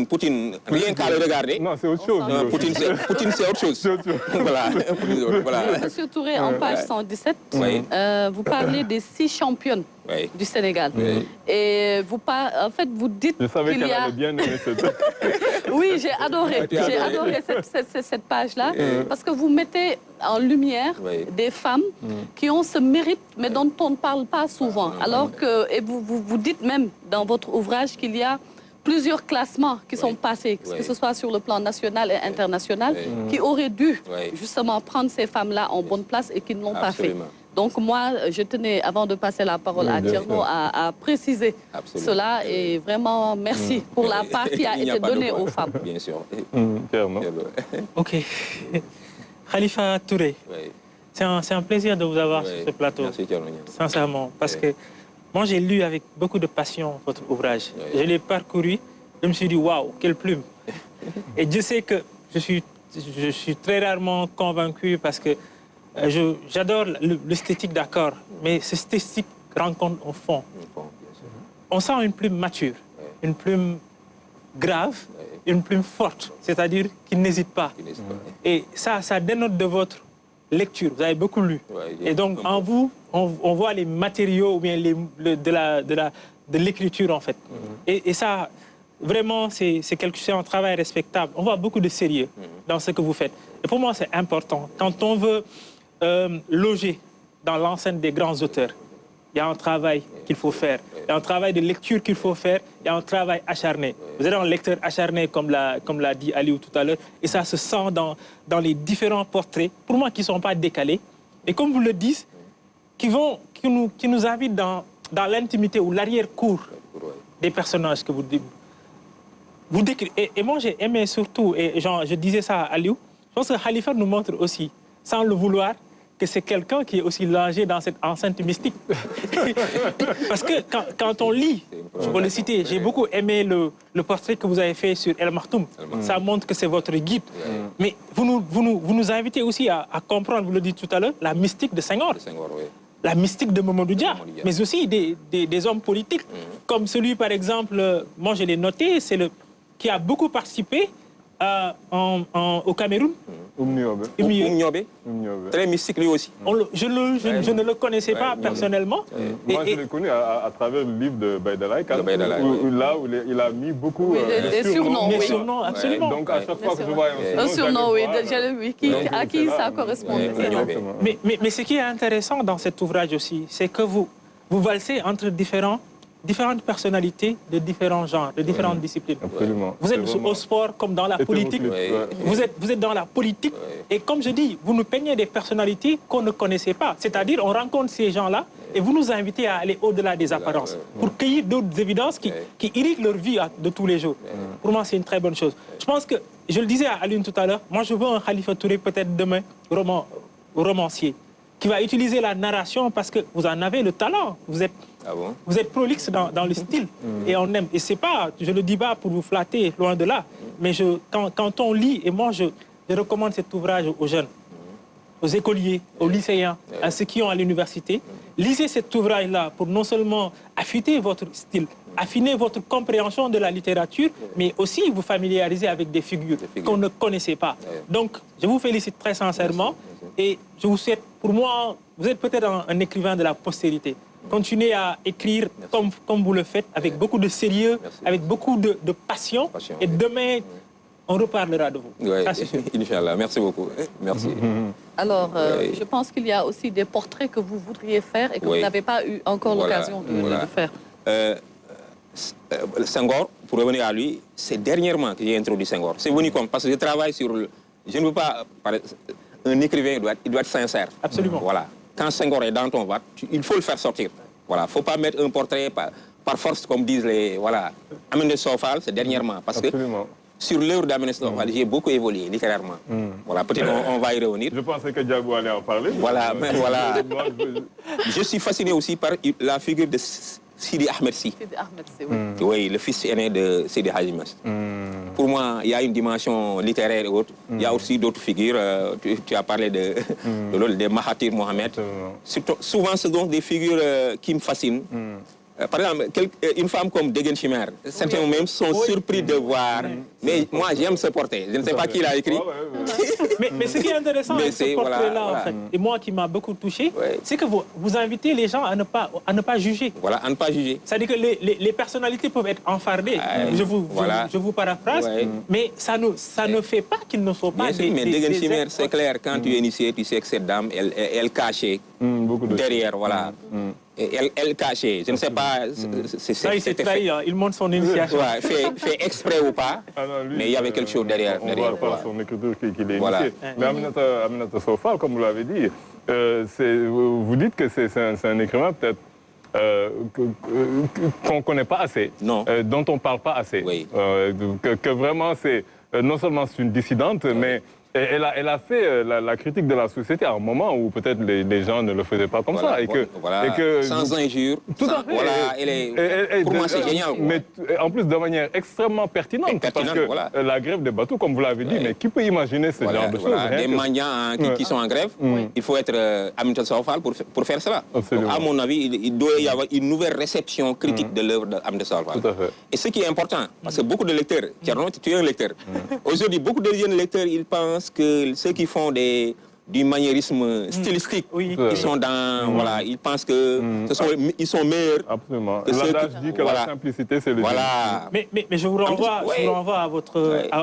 Poutine, rien qu'à le regarder. Non, c'est autre chose. Poutine c'est autre chose. Voilà. Monsieur Touré, en page 117, vous parlez des 6 championnes du Sénégal. Et en fait, vous dites Je savais qu'elle allait bien aimer cette... Oui, j'ai adoré cette page-là, parce que vous mettez en lumière des femmes qui ont ce mérite, mais dont on ne parle pas souvent. Alors que, et vous dites même dans votre ouvrage qu'il y a plusieurs classements qui sont passés, que ce soit sur le plan national et international, qui auraient dû justement prendre ces femmes-là en bonne place et qui ne l'ont pas fait. Donc moi, je tenais, avant de passer la parole à Thierno, à préciser cela. Et vraiment, merci pour la part qui a été donnée aux femmes. Bien sûr. Ok. Khalifa Touré, c'est un plaisir de vous avoir sur ce plateau. Merci, Thierno. Sincèrement, parce que moi, j'ai lu avec beaucoup de passion votre ouvrage. Je l'ai parcouru, je me suis dit, waouh, quelle plume. Et Dieu sait que je suis très rarement convaincu parce que j'adore l'esthétique, d'accord, mais cette esthétique rencontre au fond. On sent une plume mature, une plume grave, une plume forte, c'est-à-dire qui n'hésite pas. Et ça dénote de votre lecture. Vous avez beaucoup lu. Et donc, en vous, on voit les matériaux ou bien de l'écriture, en fait. Et ça, vraiment, c'est un travail respectable. On voit beaucoup de sérieux dans ce que vous faites. Et pour moi, c'est important. Quand on veut loger dans l'enceinte des grands auteurs, il y a un travail qu'il faut faire. Il y a un travail de lecture qu'il faut faire. Il y a un travail acharné. Vous êtes un lecteur acharné, comme l'a dit Aliou tout à l'heure. Et ça se sent dans les différents portraits, pour moi, qui ne sont pas décalés. Et comme vous le dites, qui nous invitent dans l'intimité ou l'arrière-cour des personnages que vous décrivez. Et moi, j'ai aimé surtout, et je disais ça à Aliou, je pense que Khalifa nous montre aussi, sans le vouloir, que c'est quelqu'un qui est aussi logé dans cette enceinte mystique. Parce que quand on lit, je peux le citer, j'ai beaucoup aimé le portrait que vous avez fait sur El Maktoum. Ça montre que c'est votre guide. Mais vous nous invitez aussi à comprendre, vous le dites tout à l'heure, la mystique de Senghor. La mystique de Mamadou Dia, mais aussi des hommes politiques, comme celui, par exemple, moi je l'ai noté, qui a beaucoup participé au Cameroun. Oumniobé. Très mystique lui aussi. Je ne le connaissais pas personnellement. Moi, je l'ai connu à travers le livre de Baïdalaï, où il a mis beaucoup des surnoms. Des surnoms, absolument. Donc, à chaque fois que je vois un surnom, à qui ça correspond. Mais ce qui est intéressant dans cet ouvrage aussi, c'est que vous valsez entre différentes personnalités de différents genres, de différentes disciplines. Absolument. Vous êtes au sport comme dans la politique. Vous êtes dans la politique. Et comme je dis, vous nous peignez des personnalités qu'on ne connaissait pas. C'est-à-dire, on rencontre ces gens-là et vous nous invitez à aller au-delà des apparences pour cueillir d'autres évidences qui irriguent leur vie de tous les jours. Pour moi, c'est une très bonne chose. Je pense que, je le disais à Aline tout à l'heure, moi je veux un Khalifa Touré peut-être demain romancier. qui va utiliser la narration parce que vous en avez le talent. Vous êtes prolixe dans le style et on aime. Et c'est pas, je le dis pas pour vous flatter, loin de là, mais quand on lit, et moi je recommande cet ouvrage aux jeunes, aux écoliers, aux lycéens, à ceux qui ont à l'université. Lisez cet ouvrage-là pour non seulement affûter votre style, affiner votre compréhension de la littérature, mais aussi vous familiariser avec des figures qu'on ne connaissait pas. Donc, je vous félicite très sincèrement et je vous souhaite, pour moi, vous êtes peut-être un écrivain de la postérité. Continuez à écrire comme vous le faites, avec beaucoup de sérieux, avec beaucoup de passion. Et demain, on reparlera de vous. Oui, Inch'Allah. Merci beaucoup. Merci. Alors, je pense qu'il y a aussi des portraits que vous voudriez faire et que vous n'avez pas eu encore l'occasion de faire. Senghor, pour revenir à lui, c'est dernièrement que j'ai introduit Senghor. C'est venu comme, parce que je travaille sur le... Je ne veux pas... Un écrivain, il doit être sincère. Absolument. Voilà. Quand Senghor est dans ton ventre, il faut le faire sortir. Voilà. Il ne faut pas mettre un portrait par force, comme disent les... Voilà. Amédée Sofal, c'est dernièrement. Parce que sur l'œuvre d'Amédée Sofal, j'ai beaucoup évolué, littérairement. Voilà. Peut-être on va y revenir. Je pensais que Diabo allait en parler. Voilà. Mais voilà. Je suis fasciné aussi par la figure de Sidi Ahmed Sy. Sidi Ahmed Sy, oui. Oui, le fils aîné de Sidi Hadji Malick. Pour moi, il y a une dimension littéraire et autre. Il y a aussi d'autres figures. Tu as parlé de Mahathir Mohamed. Souvent, ce sont des figures qui me fascinent. Par exemple, une femme comme Degen Chimère, certains même sont surpris de voir. Mais moi, j'aime ce portrait. Je ne sais pas qui l'a écrit. Mais ce qui est intéressant avec ce portrait-là, en fait, et moi qui m'a beaucoup touché, c'est que vous invitez les gens à ne pas juger. Voilà, à ne pas juger. C'est-à-dire que les personnalités peuvent être enfardées. Je vous paraphrase, mais ça ne fait pas qu'ils ne soient pas des... Mais Degen Chimère, c'est clair, quand tu es initié, tu sais que cette dame, elle cachait derrière, voilà. Elle cachait, je ne sais pas... Il s'est trahi, il montre son initiation. Fait exprès ou pas, mais il y avait quelque chose derrière. On voit par son écriture qu'il est initié. Mais Aminata Sofal, comme vous l'avez dit, vous dites que c'est un écrivain peut-être qu'on ne connaît pas assez, dont on ne parle pas assez. Que vraiment, non seulement c'est une dissidente, mais... Elle a fait la critique de la société à un moment où peut-être les gens ne le faisaient pas comme ça. Et que, sans injure. Tout à fait. Pour moi, c'est génial. Mais en plus, de manière extrêmement pertinente. Parce que la grève des bateaux, comme vous l'avez dit, mais qui peut imaginer ce genre de choses? Des mendiants qui sont en grève, il faut être Aminata Sofal pour faire cela. Donc, à mon avis, il doit y avoir une nouvelle réception critique de l'œuvre d'Aminata Sofal. Et ce qui est important, parce que beaucoup de lecteurs, tu es un lecteur, aujourd'hui, beaucoup de jeunes lecteurs, ils pensent que ceux qui font du maniérisme stylistique, ils sont dans... Voilà, ils pensent qu'ils sont meilleurs. Absolument. L'adage dit que la simplicité, c'est le Mais je vous renvoie,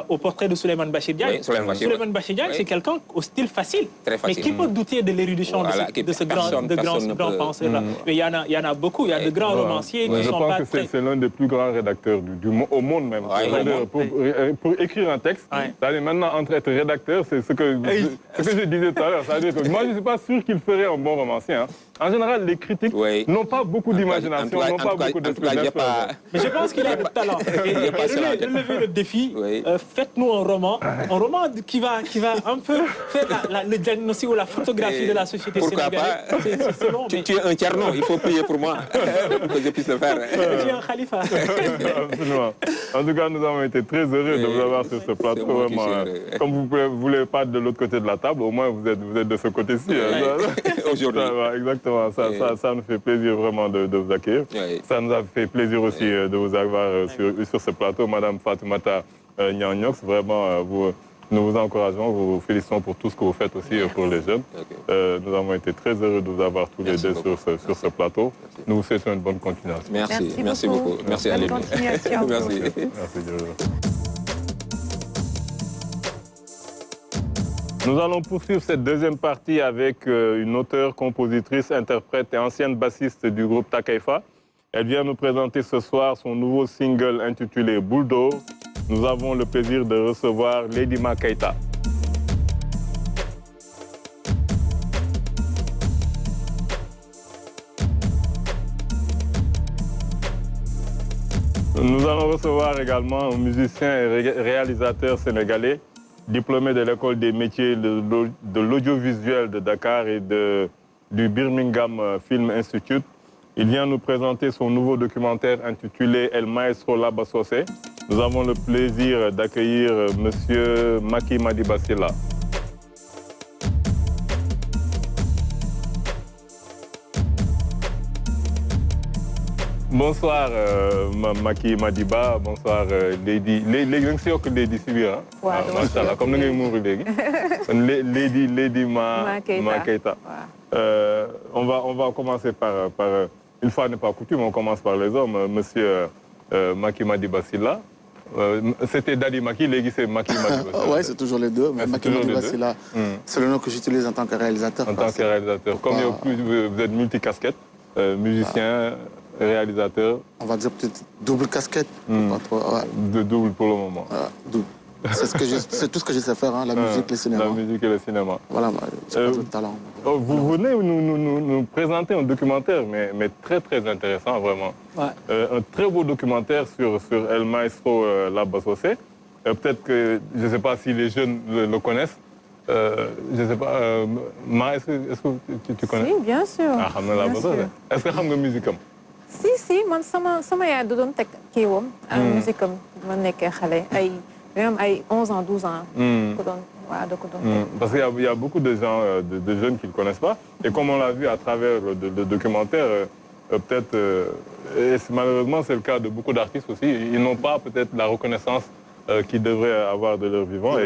au portrait de Souleymane Bachir Diagne. Souleymane Bachir Diagne, c'est quelqu'un au style facile. Mais qui peut douter de l'érudition de ce grand penseur-là? Mais il y en a beaucoup. Il y a de grands romanciers qui sont pas très... Je pense que c'est l'un des plus grands rédacteurs au monde même. Pour écrire un texte, maintenant, entre être rédacteur, c'est ce que je disais tout à l'heure. Moi, je ne suis pas sûr qu'il ferait un bon romancier. En général, les critiques n'ont pas beaucoup d'imagination, n'ont pas beaucoup de... Mais je pense qu'il a du talent. Relevez le défi. Faites-nous un roman qui va un peu faire le diagnostic ou la photographie de la société sénégalaise. Tu es un tierno, il faut prier pour moi pour que je puisse le faire. Tu es un khalifa. Absolument. En tout cas, nous avons été très heureux de vous avoir sur ce plateau. Comme vous ne voulez pas de l'autre côté de la table, au moins vous êtes de ce côté-ci. Aujourd'hui. Exactement. Ça nous fait plaisir vraiment de vous accueillir. Ça nous a fait plaisir aussi de vous avoir sur ce plateau, Madame Fatoumata Niang-Niox. Vraiment, nous vous encourageons, vous félicitons pour tout ce que vous faites aussi pour les jeunes. Nous avons été très heureux de vous avoir tous les deux sur ce plateau. Nous vous souhaitons une bonne continuation. Merci beaucoup. Merci à bonne continuation. Merci. Nous allons poursuivre cette deuxième partie avec une auteure, compositrice, interprète et ancienne bassiste du groupe Takaifa. Elle vient nous présenter ce soir son nouveau single intitulé Boule d'eau. Nous avons le plaisir de recevoir Lady Ma Keita. Nous allons recevoir également un musicien et réalisateur sénégalais, diplômé de l'école des métiers de l'audiovisuel de Dakar et de du Birmingham Film Institute. Il vient nous présenter son nouveau documentaire intitulé El Maestro Labasose. Nous avons le plaisir d'accueillir Monsieur Macky Madiba Sylla. Bonsoir Macky Madiba, bonsoir Lady. Lady c'est que Lady Sibira. Machallah, comme nous avons Lady Lady Ma Keita. On va commencer par une fois n'est pas coutume, on commence par les hommes. Monsieur Macky Madiba Sylla. C'était Daddy Macky, Lady c'est Macky Madiba Sylla. Oui, c'est toujours les deux. Mais Macky Madiba Sylla, c'est le nom que j'utilise en tant que réalisateur. En tant que réalisateur. Comme vous êtes multicasquette, musicien, réalisateur. On va dire peut-être double casquette. Pas trop, De double pour le moment. Double. C'est tout ce que je sais faire, hein, la musique, le cinéma. La musique et le cinéma. Voilà, j'ai pas trop de talent. Vous venez nous présenter un documentaire, mais très très intéressant, vraiment. Ouais. Un très beau documentaire sur El Maestro Labasose. Peut-être que, je ne sais pas si les jeunes le connaissent. Je ne sais pas, Ma, est-ce que tu connais? Si, bien sûr. Ah, est-ce que tu connais la musique? Si, man sama yaay da doon teg kii woom musique am ma nekkee xale ay même ay 11 ans 12 ans ko doon waaw da ko doon teg. Parce qu'il y a beaucoup de gens, de jeunes qui ne le connaissent pas. Et comme on l'a vu à travers le documentaire, peut-être, et malheureusement c'est le cas de beaucoup d'artistes aussi, ils n'ont pas peut-être la reconnaissance qu'ils devraient avoir de leur vivant.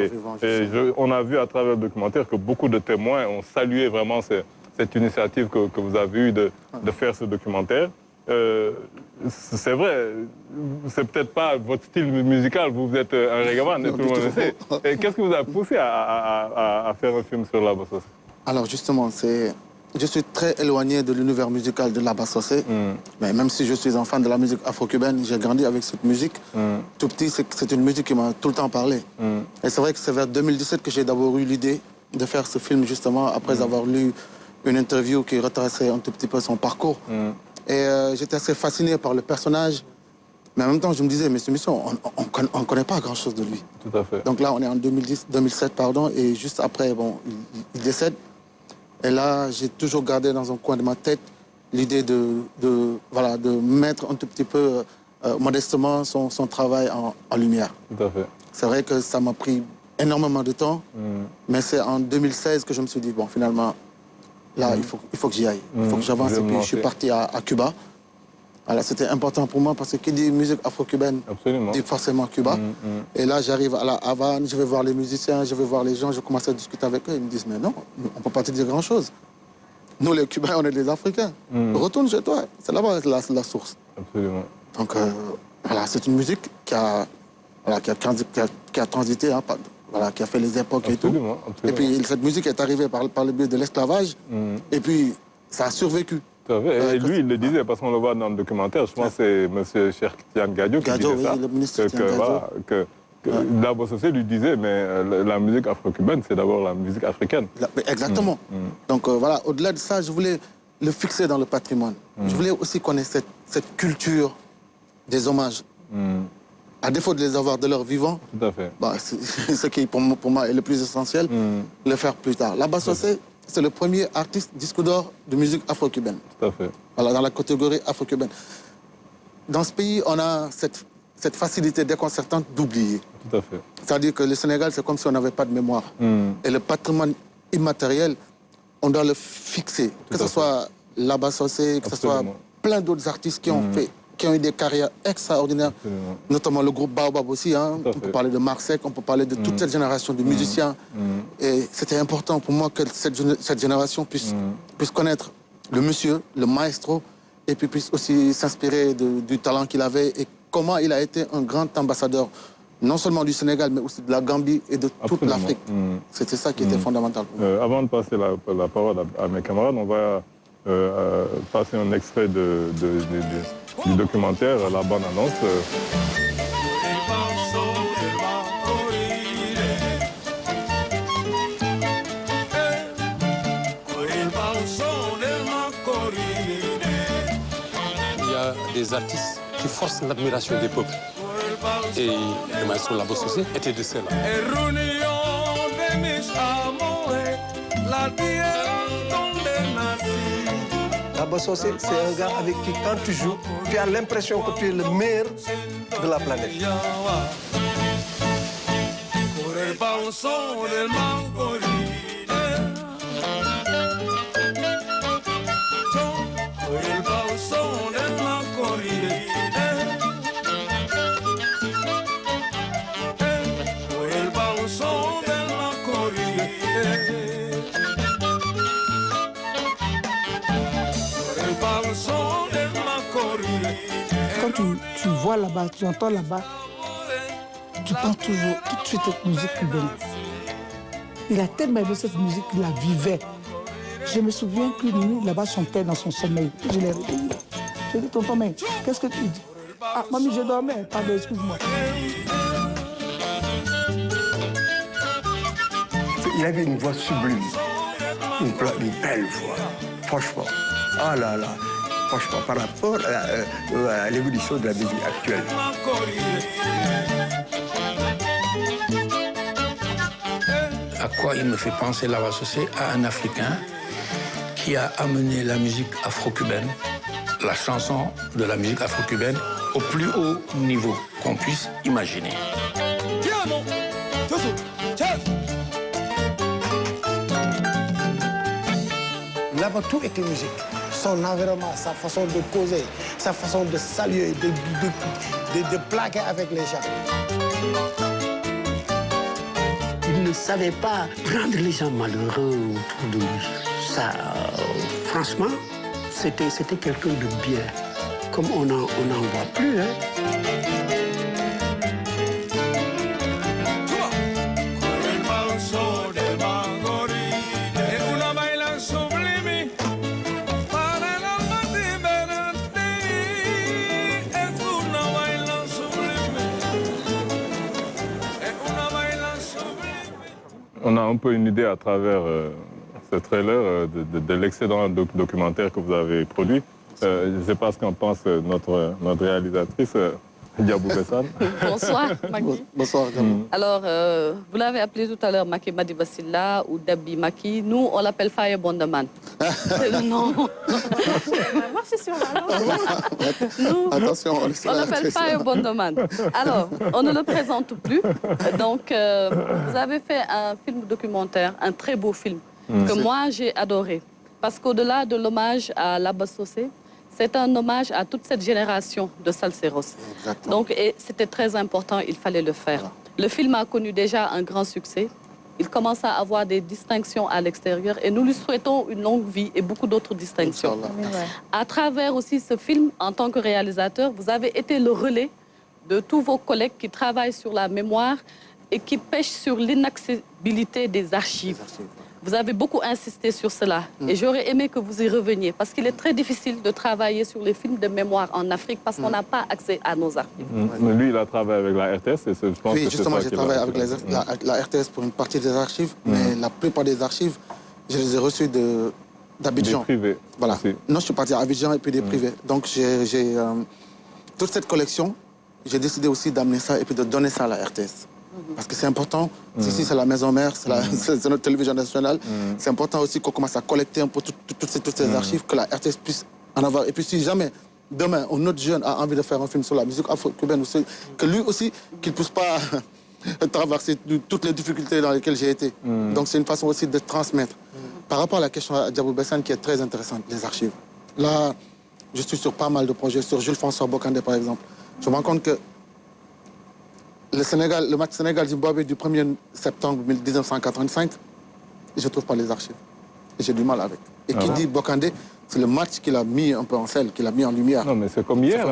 On a vu à travers le documentaire que beaucoup de témoins ont salué vraiment cette initiative que vous avez eue de faire ce documentaire. C'est vrai, c'est peut-être pas votre style musical, vous êtes un reggaeman, tout le monde le sait. Qu'est-ce qui vous a poussé à faire un film sur Labasose? Alors justement, je suis très éloigné de l'univers musical de Labasose, mais même si je suis un fan de la musique afro-cubaine, j'ai grandi avec cette musique. Tout petit, c'est une musique qui m'a tout le temps parlé. Et c'est vrai que c'est vers 2017 que j'ai d'abord eu l'idée de faire ce film, justement, après avoir lu une interview qui retraçait un tout petit peu son parcours. Et j'étais assez fasciné par le personnage. Mais en même temps, je me disais, mais ce monsieur, on ne connaît pas grand-chose de lui. Tout à fait. Donc là, on est en 2007, pardon, et juste après, bon, il décède. Et là, j'ai toujours gardé dans un coin de ma tête l'idée de mettre un tout petit peu, modestement, son travail en lumière. Tout à fait. C'est vrai que ça m'a pris énormément de temps, mais c'est en 2016 que je me suis dit, bon, finalement, là, il faut que j'y aille. Il faut que j'avance. Et puis, je suis parti à Cuba. Voilà, c'était important pour moi parce que qui dit musique afro-cubaine dit forcément Cuba. Et là, j'arrive à la Havane, je vais voir les musiciens, je vais voir les gens, je commence à discuter avec eux. Ils me disent, mais non, on ne peut pas te dire grand-chose. Nous, les Cubains, on est des Africains. Retourne chez toi. C'est là-bas la source. Absolument. Donc, voilà, c'est une musique qui a transité, hein, voilà, qui a fait les époques absolument, et tout. Et puis cette musique est arrivée par le biais de l'esclavage. Et puis ça a survécu. Et lui, il le disait, parce qu'on le voit dans le documentaire, je pense que c'est M. Cheikh Tidiane Gadio qui disait ça. Le ministre Gadio. Labasose lui disait, mais la musique afro-cubaine, c'est d'abord la musique africaine. Exactement. Donc voilà, au-delà de ça, je voulais le fixer dans le patrimoine. Je voulais aussi connaître cette culture des hommages. À défaut de les avoir de leur vivant, tout à fait. Bah, c'est ce qui, pour moi, est le plus essentiel, le faire plus tard. Labasose, c'est le premier artiste disque d'or de musique afro-cubaine. Tout à fait. Voilà, dans la catégorie afro-cubaine. Dans ce pays, on a cette facilité déconcertante d'oublier. Tout à fait. C'est-à-dire que le Sénégal, c'est comme si on n'avait pas de mémoire. Et le patrimoine immatériel, on doit le fixer. Que ce soit Labasose, que ce soit plein d'autres artistes qui ont eu des carrières extraordinaires, notamment le groupe Baobab aussi. Hein. On peut parler de Marsec, on peut parler de toute cette génération de musiciens. Et c'était important pour moi que cette génération puisse connaître le monsieur, le maestro, et puis puisse aussi s'inspirer du talent qu'il avait et comment il a été un grand ambassadeur, non seulement du Sénégal, mais aussi de la Gambie et de toute l'Afrique. C'était ça qui était fondamental pour moi. Avant de passer la parole à mes camarades, on va passer un extrait du documentaire, la bonne annonce. Il y a des artistes qui forcent l'admiration des peuples. Et le maestro Labasose était de cela. Abasso, c'est un gars avec qui, quand tu joues, tu as l'impression que tu es le meilleur de la planète. Quand tu vois là-bas, tu entends là-bas, tu penses toujours tout de suite cette musique cubaine. Il a tellement aimé cette musique qu'il la vivait. Je me souviens qu'une nuit, là-bas, chantait dans son sommeil. Je l'ai réveillé. J'ai dit, tonton, mais qu'est-ce que tu dis? Ah, mamie, je dormais. Pardon, excuse-moi. Il avait une voix sublime, une belle voix, franchement. Ah là là, franchement, par rapport à l'évolution de la musique actuelle. À quoi il me fait penser, Lavasso, c'est à un Africain qui a amené la musique afro-cubaine, la chanson de la musique afro-cubaine, au plus haut niveau qu'on puisse imaginer. Là-bas, tout était musique. Son environnement, sa façon de causer, sa façon de saluer, de blaguer avec les gens. Il ne savait pas prendre les gens malheureux autour de lui. Ça, franchement, c'était quelqu'un de bien, comme on n'en voit plus. Hein. On a un peu une idée à travers ce trailer de l'excellent documentaire que vous avez produit. Je ne sais pas ce qu'en pense notre réalisatrice, Diabou Bessan. Bonsoir, Maki. Bonsoir, Diabou. Alors, vous l'avez appelé tout à l'heure Maki Madibasila ou Dabi Maki. Nous, on l'appelle Fire Bondaman. C'est le nom. Marchez sur la langue. Nous, Attention, on l'appelle Fire Bondaman. Alors, on ne le présente plus. Donc, vous avez fait un film documentaire, un très beau film, que moi, j'ai adoré. Parce qu'au-delà de l'hommage à Labassosé, c'est un hommage à toute cette génération de salseros. Exactement. Donc, c'était très important, il fallait le faire. Voilà. Le film a connu déjà un grand succès. Il commence à avoir des distinctions à l'extérieur et nous lui souhaitons une longue vie et beaucoup d'autres distinctions. À travers aussi ce film, en tant que réalisateur, vous avez été le relais de tous vos collègues qui travaillent sur la mémoire et qui pêchent sur l'inaccessibilité des archives. Vous avez beaucoup insisté sur cela et j'aurais aimé que vous y reveniez parce qu'il est très difficile de travailler sur les films de mémoire en Afrique parce qu'on n'a pas accès à nos archives. Mais lui, il a travaillé avec la RTS et je pense oui, que justement, j'ai travaillé avec la RTS pour une partie des archives, mais la plupart des archives, je les ai reçues d'Abidjan. Des privés. Voilà. Aussi. Non, je suis parti à Abidjan et puis des privés. Donc, j'ai toute cette collection, j'ai décidé aussi d'amener ça et puis de donner ça à la RTS. Parce que c'est important, ici c'est la maison mère, c'est notre télévision nationale. C'est important aussi qu'on commence à collecter un peu toutes ces archives, que la RTS puisse en avoir. Et puis si jamais, demain, un autre jeune a envie de faire un film sur la musique afro-cubaine, que lui aussi, qu'il ne puisse pas traverser toutes les difficultés dans lesquelles j'ai été. Donc c'est une façon aussi de transmettre. Par rapport à la question à Diabou Bessan qui est très intéressante, les archives. Là, je suis sur pas mal de projets, sur Jules François Bocandé par exemple. Je me rends compte que le match Sénégal-Zimbabwe du 1er septembre 1985, je ne trouve pas les archives. J'ai du mal avec. Et qui dit Bocandé, c'est le match qu'il a mis un peu en scène, qu'il a mis en lumière. Non, mais c'est comme hier.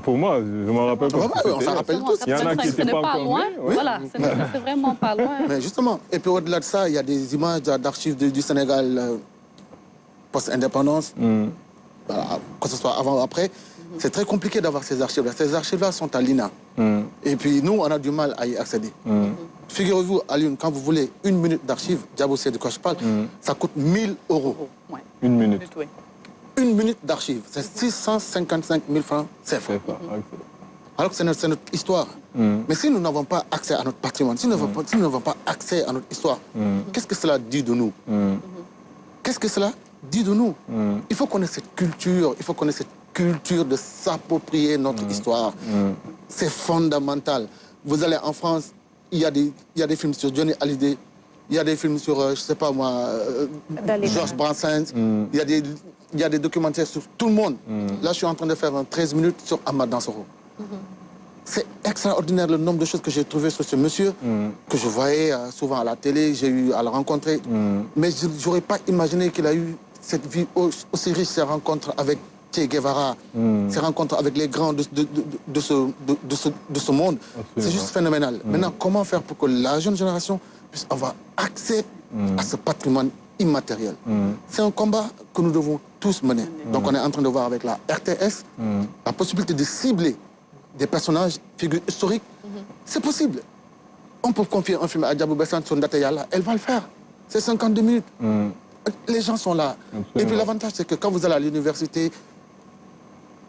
Pour moi, je m'en rappelle pas. On s'en rappelle tous. Il y en a qui n'étaient pas loin. Voilà, c'est vraiment pas loin. Mais justement, et puis au-delà de ça, il y a des images d'archives du Sénégal post-indépendance, que ce soit avant ou après. C'est très compliqué d'avoir ces archives-là. Ces archives-là sont à l'INA. Et puis nous, on a du mal à y accéder. Figurez-vous, à Lyon, quand vous voulez une minute d'archives, Diabou sait de quoi je parle, ça coûte 1 000 €. Ouais. Une minute. Une minute d'archives, c'est 655 000 francs CFA. Alors que c'est notre histoire. Mais si nous n'avons pas accès à notre patrimoine, si nous n'avons pas accès à notre histoire, qu'est-ce que cela dit de nous? Qu'est-ce que cela dites-nous. Il faut connaître cette culture, il faut connaître cette culture de s'approprier notre histoire. C'est fondamental. Vous allez en France, il y a des films sur Johnny Hallyday, il y a des films sur, je ne sais pas moi, Georges Brassens, il y a des documentaires sur tout le monde. Là, je suis en train de faire un 13 minutes sur Amath Dansokho. C'est extraordinaire le nombre de choses que j'ai trouvées sur ce monsieur, que je voyais souvent à la télé, j'ai eu à le rencontrer. Mais je n'aurais pas imaginé qu'il a eu cette vie aussi riche, ses rencontres avec Che Guevara, ses rencontres avec les grands de ce monde. C'est juste phénoménal. Maintenant, comment faire pour que la jeune génération puisse avoir accès à ce patrimoine immatériel? C'est un combat que nous devons tous mener. Donc on est en train de voir avec la RTS la possibilité de cibler des personnages, figures historiques. C'est possible. On peut confier un film à Djabou Bessan sur Ndateyala, elle va le faire. C'est 52 minutes. Les gens sont là. Et puis l'avantage, c'est que quand vous allez à l'université,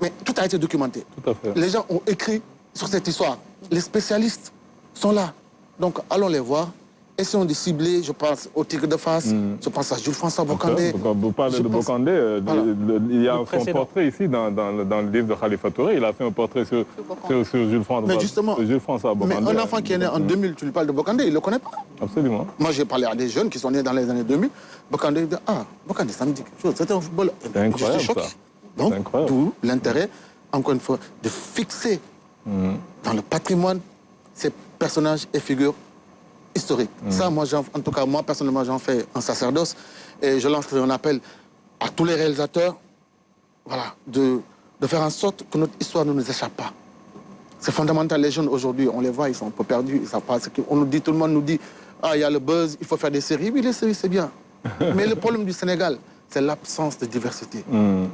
mais tout a été documenté. Tout à fait. Les gens ont écrit sur cette histoire. Les spécialistes sont là. Donc allons les voir. Essayons de cibler, je pense au Tigre de Fass, je pense à Jules-François Bocandé. Vous parlez de Bocandé, il y a son portrait ici dans le livre de Khalifa Touré. Il a fait un portrait sur Jules-François Bocandé. Mais un enfant qui est né en 2000, tu lui parles de Bocandé, il ne le connaît pas. Absolument. Moi, j'ai parlé à des jeunes qui sont nés dans les années 2000. Bocandé dit, Bocandé, ça me dit quelque chose. C'était un footballeur. C'est incroyable, ça. Donc, tout l'intérêt, encore une fois, de fixer dans le patrimoine ces personnages et figures historiques. Ça, moi, en tout cas, moi, personnellement, j'en fais un sacerdoce. Et je lance un appel à tous les réalisateurs, voilà, de faire en sorte que notre histoire ne nous échappe pas. C'est fondamental. Les jeunes, aujourd'hui, on les voit, ils sont un peu perdus. Ils savent pas ce qu'on nous dit, tout le monde nous dit, il y a le buzz, il faut faire des séries. Oui, les séries, c'est bien. Mais le problème du Sénégal, c'est l'absence de diversité.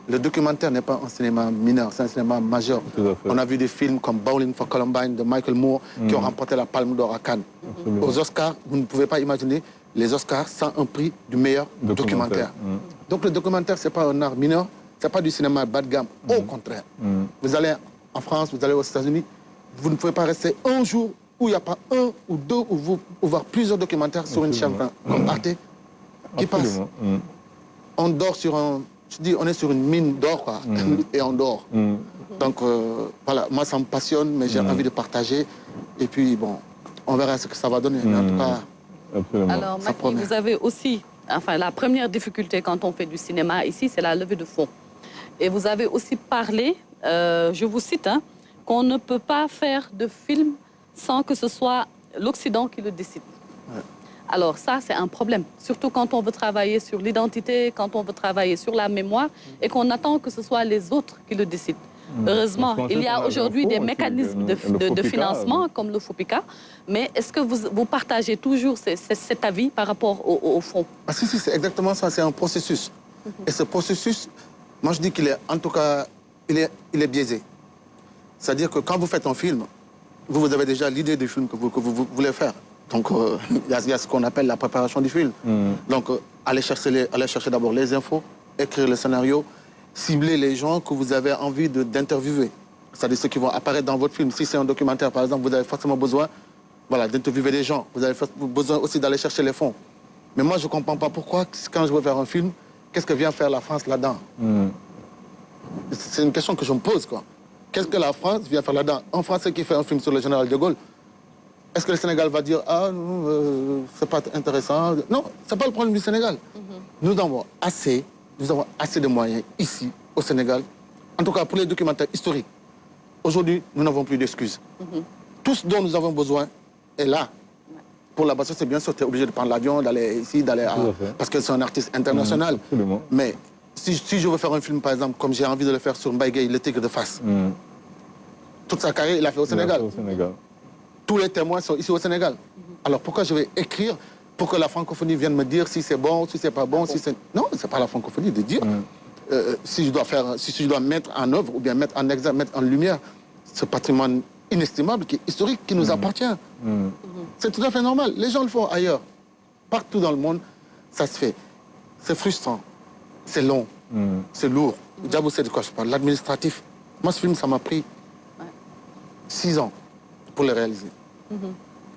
Le documentaire n'est pas un cinéma mineur, c'est un cinéma majeur. On a vu des films comme Bowling for Columbine de Michael Moore qui ont remporté la Palme d'Or à Cannes. Aux Oscars, vous ne pouvez pas imaginer les Oscars sans un prix du meilleur documentaire. Donc le documentaire, ce n'est pas un art mineur, ce n'est pas du cinéma bas de gamme. Au contraire. Vous allez en France, vous allez aux États-Unis, vous ne pouvez pas rester un jour où il n'y a pas un ou deux ou voir plusieurs documentaires sur une chaîne comme Arte qui passe. On dort sur on est sur une mine d'or, quoi, et on dort. Donc, voilà, moi, ça me passionne, mais j'ai envie de partager. Et puis, bon, on verra ce que ça va donner. Mais en tout cas, alors, Macky, vous avez aussi, la première difficulté quand on fait du cinéma ici, c'est la levée de fonds. Et vous avez aussi parlé, je vous cite, qu'on ne peut pas faire de film sans que ce soit l'Occident qui le décide. Alors ça, c'est un problème, surtout quand on veut travailler sur l'identité, quand on veut travailler sur la mémoire et qu'on attend que ce soit les autres qui le décident. Heureusement, il y a aujourd'hui des mécanismes de financement comme le FOPICA, mais est-ce que vous partagez toujours cet avis par rapport au fonds? Si, c'est exactement ça, c'est un processus. Et ce processus, moi je dis qu'il est, en tout cas, il est biaisé. C'est-à-dire que quand vous faites un film, vous avez déjà l'idée du film que vous voulez faire. Donc, il y a ce qu'on appelle la préparation du film. Donc, allez chercher d'abord les infos, écrire le scénario, cibler les gens que vous avez envie d'interviewer. C'est-à-dire ceux qui vont apparaître dans votre film. Si c'est un documentaire, par exemple, vous avez forcément besoin d'interviewer des gens. Vous avez besoin aussi d'aller chercher les fonds. Mais moi, je ne comprends pas pourquoi, quand je veux faire un film, qu'est-ce que vient faire la France là-dedans? C'est une question que je me pose, quoi. Qu'est-ce que la France vient faire là-dedans? Un Français qui fait un film sur le général de Gaulle, est-ce que le Sénégal va dire « Ah, c'est pas intéressant » Non, c'est pas le problème du Sénégal. Nous avons assez de moyens ici, au Sénégal, en tout cas pour les documentaires historiques. Aujourd'hui, nous n'avons plus d'excuses. Tout ce dont nous avons besoin est là. Pour la base, c'est bien sûr, tu es obligé de prendre l'avion, d'aller ici, parce que c'est un artiste international. Mais si je veux faire un film, par exemple, comme j'ai envie de le faire sur Mbaye Gueye, le Tigre de Fass, toute sa carrière, il l'a fait au Sénégal. Tous les témoins sont ici au Sénégal. Alors pourquoi je vais écrire pour que la francophonie vienne me dire si c'est bon, si c'est pas bon, si c'est... Non, c'est pas la francophonie de dire si je dois mettre en œuvre ou bien mettre en exergue, mettre en lumière ce patrimoine inestimable, qui est historique, qui nous appartient. C'est tout à fait normal. Les gens le font ailleurs. Partout dans le monde, ça se fait. C'est frustrant. C'est long. C'est lourd. Djabou sait de quoi je parle. L'administratif. Moi, ce film, ça m'a pris 6 ans pour le réaliser.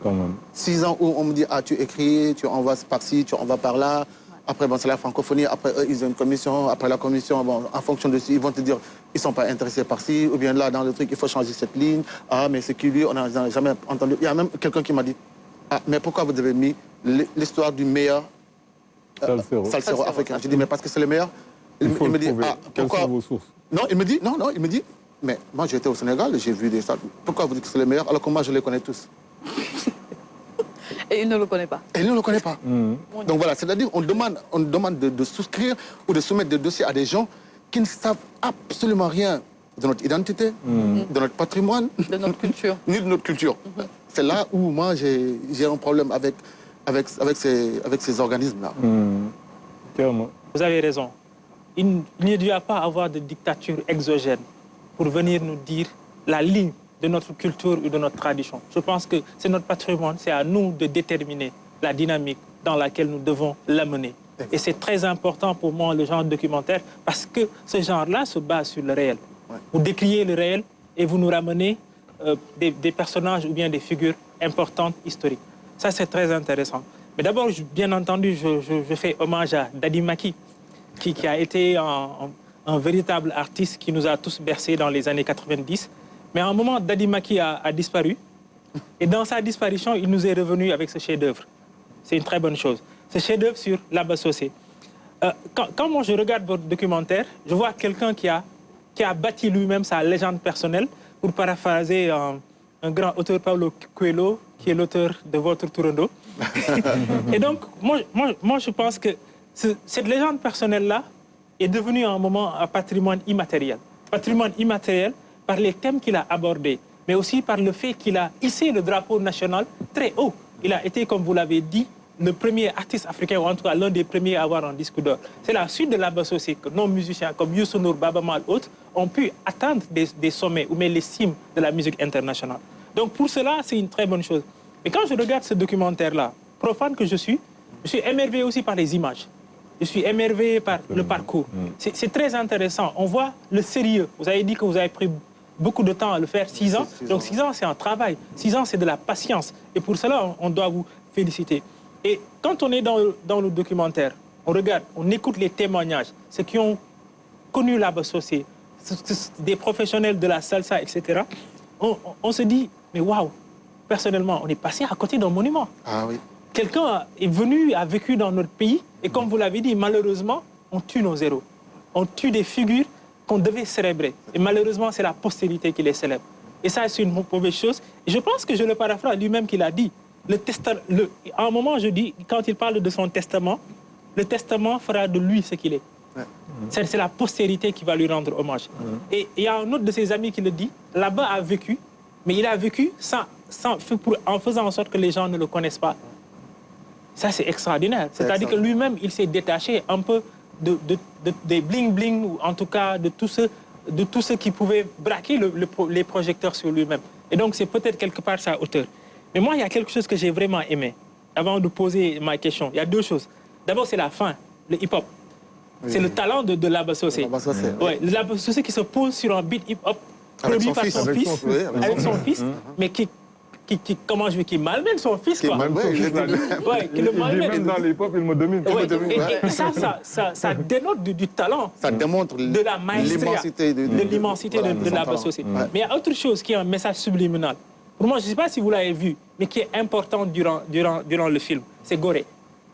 Quand même. 6 ans où on me dit, tu écris, tu envoies par-ci, tu envoies par-là. Après, bon, c'est la francophonie. Après, eux, ils ont une commission. Après la commission, bon, en fonction de ça, ils vont te dire, ils ne sont pas intéressés par ci. Ou bien là, dans le truc, il faut changer cette ligne. Ah, mais c'est qui lui, on n'a jamais entendu. Il y a même quelqu'un qui m'a dit, ah, mais pourquoi vous avez mis l'histoire du meilleur salsero africain? J'ai dit, mais parce que c'est le meilleur. Il me dit, ah, quelles sont vos sources? Non, il me dit, il me dit, mais moi j'étais au Sénégal, j'ai vu des salles. Pourquoi vous dites que c'est le meilleur alors que moi je les connais tous? Et il ne le connaît pas. Et il ne le connaît pas. Donc voilà, c'est-à-dire on demande de souscrire ou de soumettre des dossiers à des gens qui ne savent absolument rien de notre identité, de notre patrimoine, de notre culture. Ni de notre culture. C'est là où moi j'ai un problème avec ces organismes-là. Vous avez raison. Il ne doit pas avoir de dictature exogène pour venir nous dire la ligne de notre culture ou de notre tradition. Je pense que c'est notre patrimoine, c'est à nous de déterminer la dynamique dans laquelle nous devons l'amener. Et c'est très important pour moi, le genre documentaire, parce que ce genre-là se base sur le réel. Vous décriez le réel et vous nous ramenez des personnages ou bien des figures importantes, historiques. Ça, c'est très intéressant. Mais d'abord, bien entendu, je fais hommage à Dadi Maki, qui a été un véritable artiste qui nous a tous bercés dans les années 90. Mais à un moment, Dadi Maki a disparu. Et dans sa disparition, il nous est revenu avec ce chef-d'œuvre. C'est une très bonne chose. Ce chef-d'œuvre sur Laba Sossé. Quand moi je regarde votre documentaire, je vois quelqu'un qui a bâti lui-même sa légende personnelle, pour paraphraser un grand auteur, Paulo Coelho, qui est l'auteur de votre Turando. Et donc, moi, je pense que cette légende personnelle-là est devenue à un moment un patrimoine immatériel. Patrimoine immatériel par les thèmes qu'il a abordés, mais aussi par le fait qu'il a hissé le drapeau national très haut. Il a été, comme vous l'avez dit, le premier artiste africain, ou en tout cas l'un des premiers à avoir un disque d'or. C'est la suite de Laba Sossé que nos musiciens comme Youssou N'Dour, Baba Maal, autres, ont pu atteindre des sommets, ou même les cimes de la musique internationale. Donc pour cela, c'est une très bonne chose. Et quand je regarde ce documentaire-là, profane que je suis émerveillé aussi par les images. Je suis émerveillé par le parcours. C'est très intéressant. On voit le sérieux. Vous avez dit que vous avez pris beaucoup de temps à le faire, 6 ans. Donc 6 ans, c'est un travail. 6 ans, c'est de la patience. Et pour cela, on doit vous féliciter. Et quand on est dans le documentaire, on regarde, on écoute les témoignages, ceux qui ont connu Laba Sossé, des professionnels de la salsa, etc., on se dit, mais waouh, personnellement, on est passé à côté d'un monument. Ah oui. Quelqu'un est venu, a vécu dans notre pays, et comme vous l'avez dit, malheureusement, on tue nos héros. On tue des figures qu'on devait célébrer. Et malheureusement, c'est la postérité qui les célèbre. Et ça, c'est une mauvaise chose. Et je pense que je le paraphrase lui-même qu'il a dit. À un moment, je dis, quand il parle de son testament, le testament fera de lui ce qu'il est. Ouais. C'est la postérité qui va lui rendre hommage. Et il y a un autre de ses amis qui le dit, là-bas a vécu, mais il a vécu en faisant en sorte que les gens ne le connaissent pas. Ça, c'est extraordinaire. C'est-à-dire que lui-même, il s'est détaché un peu des bling-bling, ou en tout cas de tout ce qui pouvait braquer les projecteurs sur lui-même. Et donc, c'est peut-être quelque part sa hauteur. Mais moi, il y a quelque chose que j'ai vraiment aimé. Avant de poser ma question, il y a 2 choses. D'abord, c'est la fin, le hip-hop. Oui. C'est le talent de Laba Sossé. Ouais, Laba Sossé qui se pose sur un beat hip-hop produit par son fils, avec son fils, mais qui malmène son fils, quoi. Qui le malmène. Même dans l'hip-hop, il me domine. Et ça dénote du talent. Ça démontre de la maestria, de l'immensité de Laba Sossé. Mais il y a autre chose qui est un message subliminal. Pour moi, je ne sais pas si vous l'avez vu, mais qui est important durant le film, c'est Gorée.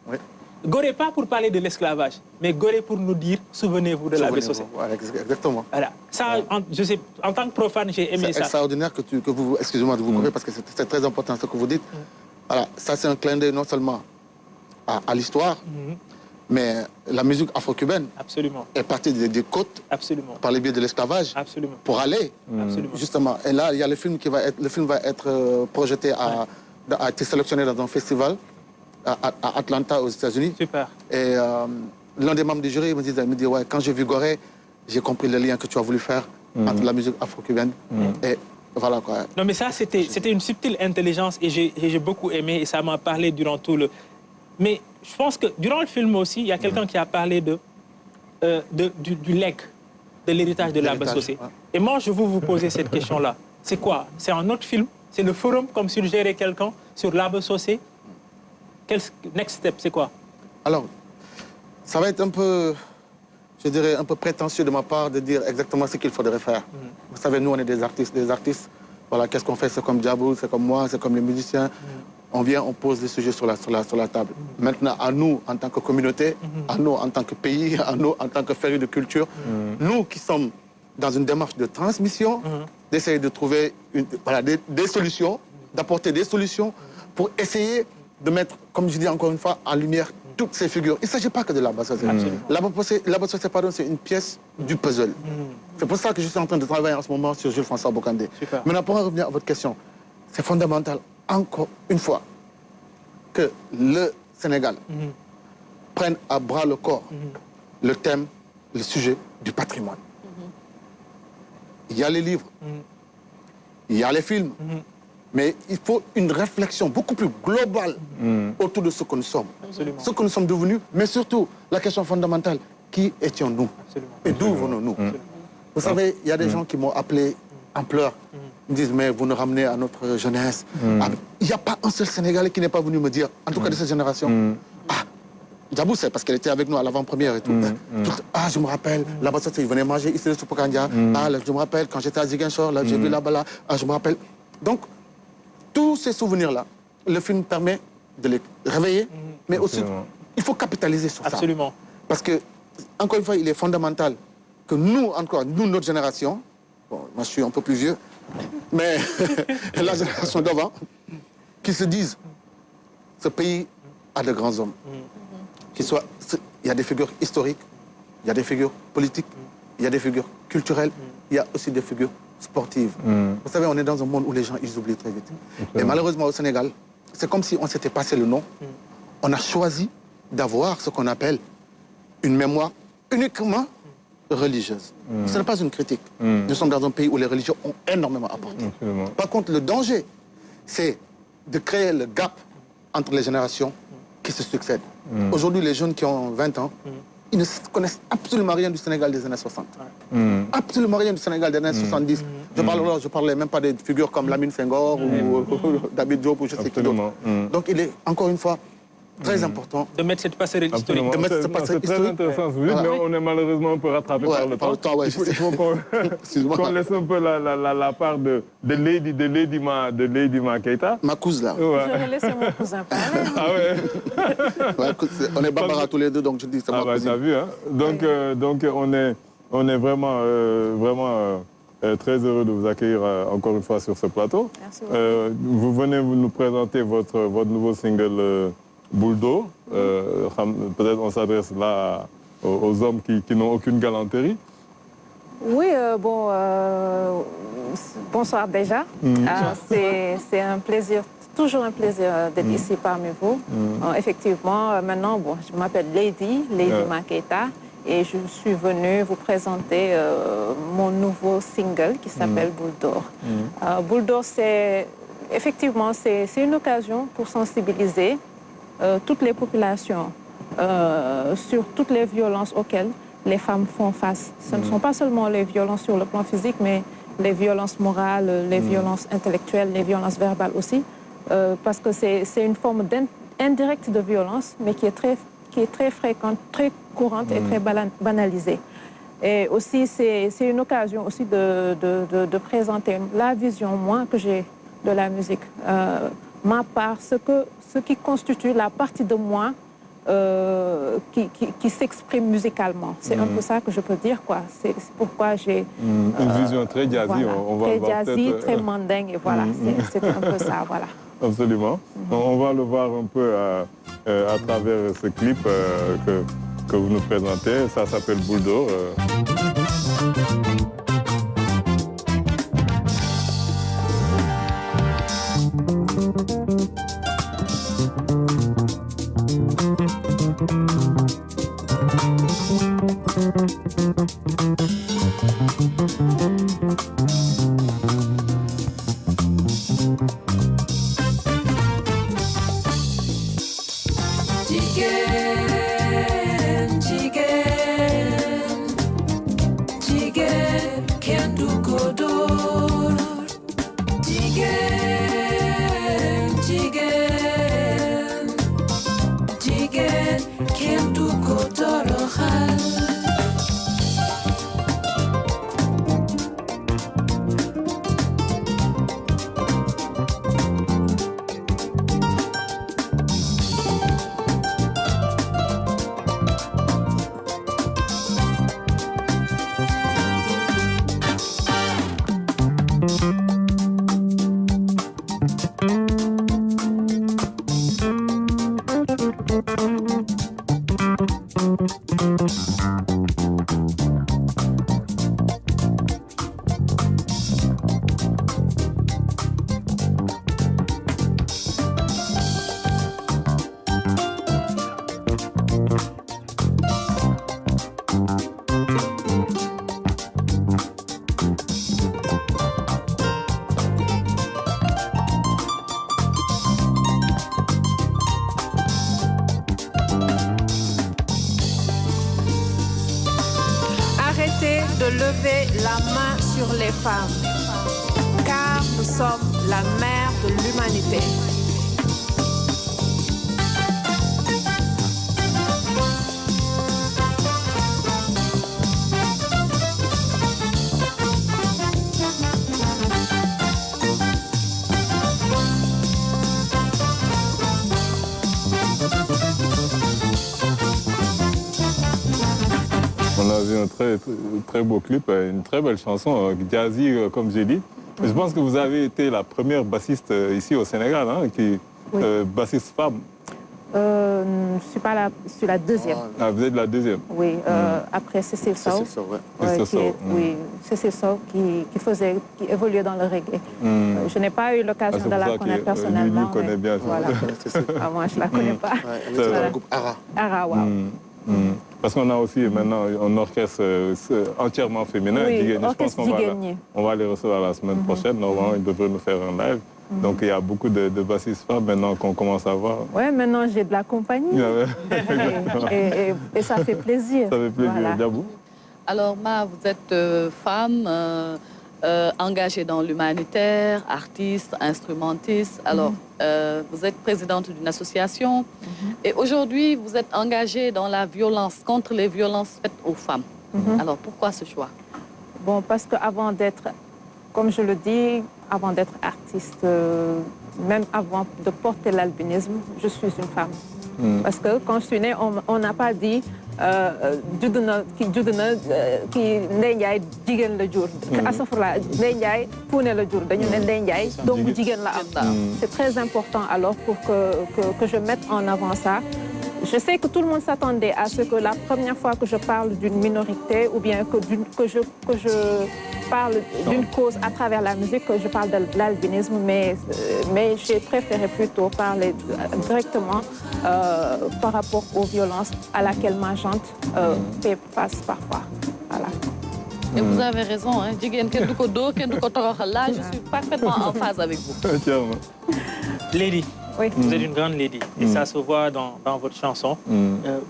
Oui. Gorée pas pour parler de l'esclavage, mais Gorée pour nous dire, souvenez-vous de Laba Sossé. Ouais, exactement. Voilà. Ça, je sais, en tant que profane, j'ai aimé ça. C'est extraordinaire que vous, excusez-moi de vous couper, parce que c'est très important ce que vous dites. Voilà, ça c'est un clin d'œil non seulement à l'histoire, mais la musique afro-cubaine est partie des côtes par le biais de l'esclavage pour aller justement. Et là, il y a le film va être projeté a été sélectionné dans un festival à Atlanta aux États-Unis. Super. Et l'un des membres du jury me dit ouais, quand j'ai vu Gorée, j'ai compris le lien que tu as voulu faire entre la musique afro-cubaine et voilà quoi. Non mais ça c'était une subtile intelligence et j'ai beaucoup aimé et ça m'a parlé durant tout le. Mais je pense que durant le film aussi, il y a quelqu'un qui a parlé du legs, de l'héritage de Laba Sossé. Ouais. Et moi, je veux vous poser cette question-là. C'est quoi? C'est un autre film? C'est le forum, comme suggérait quelqu'un, sur Laba Sossé? Quel next step, c'est quoi? Alors, Ça va être un peu, je dirais, un peu prétentieux de ma part de dire exactement ce qu'il faudrait faire. Vous savez, nous, on est des artistes. Voilà, qu'est-ce qu'on fait? C'est comme Djabou, c'est comme moi, c'est comme les musiciens. On vient, on pose des sujets sur la table. Maintenant, à nous, en tant que communauté, à nous, en tant que pays, à nous, en tant que férus de culture, nous qui sommes dans une démarche de transmission, d'essayer de trouver des solutions, d'apporter des solutions pour essayer de mettre, comme je dis encore une fois, en lumière toutes ces figures. Il ne s'agit pas que de la Bassosé. La Bassosé, pardon, c'est une pièce du puzzle. C'est pour ça que je suis en train de travailler en ce moment sur Jules-François Bocandé. Maintenant, pour en revenir à votre question, c'est fondamental, encore une fois, que le Sénégal prenne à bras le corps le thème, le sujet du patrimoine. Il y a les livres, il y a les films, mais il faut une réflexion beaucoup plus globale autour de ce que nous sommes, ce que nous sommes devenus, mais surtout la question fondamentale, qui étions-nous et d'où venons-nous? Vous savez, il y a des gens qui m'ont appelé en pleurs. Ils me disent, mais vous nous ramenez à notre jeunesse. Il n'y a pas un seul Sénégalais qui n'est pas venu me dire, en tout cas de cette génération, Djabou, c'est parce qu'elle était avec nous à l'avant-première et tout. Ah, je me rappelle, là-bas, ils venaient manger ici le soupe Kandia. Ah, je me rappelle, quand j'étais à Ziguinchor, là, j'ai vu là-bas, là. Ah, je me rappelle. Donc, tous ces souvenirs-là, le film permet de les réveiller, mais aussi, il faut capitaliser sur ça. Parce que, encore une fois, il est fondamental que nous, encore, nous, notre génération, bon, moi je suis un peu plus vieux, mais la génération d'avant, qui se disent, ce pays a de grands hommes. Il y a des figures historiques, il y a des figures politiques, il y a des figures culturelles, il y a aussi des figures sportives. Vous savez, on est dans un monde où les gens, ils oublient très vite. Et malheureusement, au Sénégal, c'est comme si on s'était passé le nom. On a choisi d'avoir ce qu'on appelle une mémoire uniquement religieuse. Ce n'est pas une critique. Nous sommes dans un pays où les religions ont énormément apporté. Par contre, le danger, c'est de créer le gap entre les générations qui se succèdent. Aujourd'hui, les jeunes qui ont 20 ans, ils ne connaissent absolument rien du Sénégal des années 60. Absolument rien du Sénégal des années 70. Je ne parlais même pas des figures comme Lamine Senghor ou David Diop ou je sais qui d'autre. Donc il est, encore une fois, très important de mettre cette passerelle historique. C'est très intéressant, mais on est malheureusement un peu rattrapé par le temps. Il faut qu'on laisse un peu la part de Lady Ma Keita. Ma cousine là. J'aurais laissé mon cousin parler. Ah ouais. On est Barbara tous les deux, donc je dis c'est ma cousine. T'as vu, hein. Donc on est vraiment très heureux de vous accueillir encore une fois sur ce plateau. Merci beaucoup. Vous venez nous présenter votre nouveau single Boule d'eau. Peut-être on s'adresse là aux hommes qui n'ont aucune galanterie. Oui, bonsoir déjà. C'est un plaisir, toujours un plaisir d'être ici parmi vous. Effectivement, maintenant, je m'appelle Lady Ma Keita, et je suis venue vous présenter mon nouveau single qui s'appelle Boule d'or. Boule d'or, effectivement, c'est une occasion pour sensibiliser toutes les populations sur toutes les violences auxquelles les femmes font face. Ce ne sont pas seulement les violences sur le plan physique, mais les violences morales, les violences intellectuelles, les violences verbales aussi, parce que c'est une forme indirecte de violence, mais qui est très fréquente, très courante et très banalisée. Et aussi, c'est une occasion aussi de présenter la vision, moi, que j'ai de la musique. Ma part, ce qui constitue la partie de moi qui s'exprime musicalement. C'est un peu ça que je peux dire, quoi. C'est pourquoi j'ai... une vision très jazzy, voilà, on va très le voir jazzy, peut-être. très mandingue, et voilà, c'est un peu ça, voilà. Absolument. On va le voir un peu à travers ce clip que vous nous présentez. Ça s'appelle Boule d'eau. Chicken, chicken, chicken. les femmes, car nous sommes la mère de l'humanité. On a vu un très beau clip, une très belle chanson, Jazzy, comme j'ai dit. Je pense que vous avez été la première bassiste ici au Sénégal, hein, bassiste femme. Je suis la deuxième. Ah, vous êtes la deuxième? Oui, après Cécile Sow. Oui, Cécile Sow qui évoluait dans le reggae. Je n'ai pas eu l'occasion de la connaître personnellement. Lui connaît bien. Voilà. Moi, je ne la connais pas. Elle est dans le groupe Ara. Ara, wow. Parce qu'on a aussi maintenant un orchestre entièrement féminin. Oui, je pense qu'on va les recevoir la semaine prochaine. Normalement, ils devraient nous faire un live. Donc il y a beaucoup de bassistes femmes maintenant qu'on commence à voir. Oui, maintenant j'ai de la compagnie. et ça fait plaisir. Ça fait plaisir. Voilà. Djabou? Alors, Ma, vous êtes femme engagée dans l'humanitaire, artiste, instrumentiste. Alors, vous êtes présidente d'une association. Et aujourd'hui, vous êtes engagée dans la violence, contre les violences faites aux femmes. Alors, pourquoi ce choix? Bon, parce qu'avant d'être, comme je le dis, avant d'être artiste, même avant de porter l'albinisme, je suis une femme. Parce que quand je suis née, on n'a pas dit judd na ki Ndeye Ndiaye jigéen la jur. Asafurla Ndeye Ndiaye puune la jur. Dañu ne Ndeye Ndiaye doomu jigéen la am. C'est très important alors pour que je mette en avant ça. Je sais que tout le monde s'attendait à ce que la première fois que je parle d'une minorité ou bien que je parle d'une cause à travers la musique, que je parle de l'albinisme, mais j'ai préféré plutôt parler directement par rapport aux violences à laquelle ma jante fait face parfois. Voilà. Et vous avez raison, hein. Là, je suis parfaitement en phase avec vous. Lady, oui. Vous êtes une grande lady et ça se voit dans votre chanson.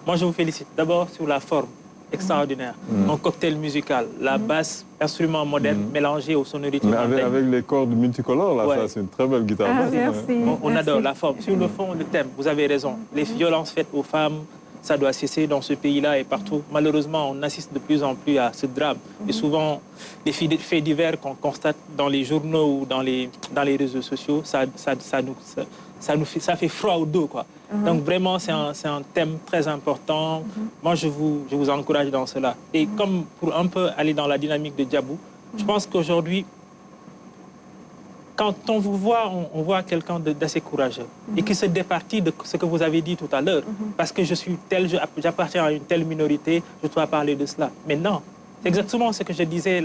Moi, je vous félicite d'abord sur la forme extraordinaire. Un cocktail musical, la basse, instrument moderne mélangé aux sonorités. Mais avec les cordes multicolores, là, ça, c'est une très belle guitare. Ah, merci. On adore la forme. Sur le fond, le thème, vous avez raison. Les violences faites aux femmes, ça doit cesser dans ce pays-là et partout. Malheureusement, on assiste de plus en plus à ce drame. Et souvent, les faits divers qu'on constate dans les journaux ou dans les réseaux sociaux, ça fait froid au dos, quoi. Donc vraiment, c'est un thème très important. Moi, je vous encourage dans cela. Et comme pour un peu aller dans la dynamique de Djabou, je pense qu'aujourd'hui, quand on vous voit, on voit quelqu'un d'assez courageux et qui se départit de ce que vous avez dit tout à l'heure. Parce que je suis tel, j'appartiens à une telle minorité, je dois parler de cela. Mais non, c'est exactement ce que je disais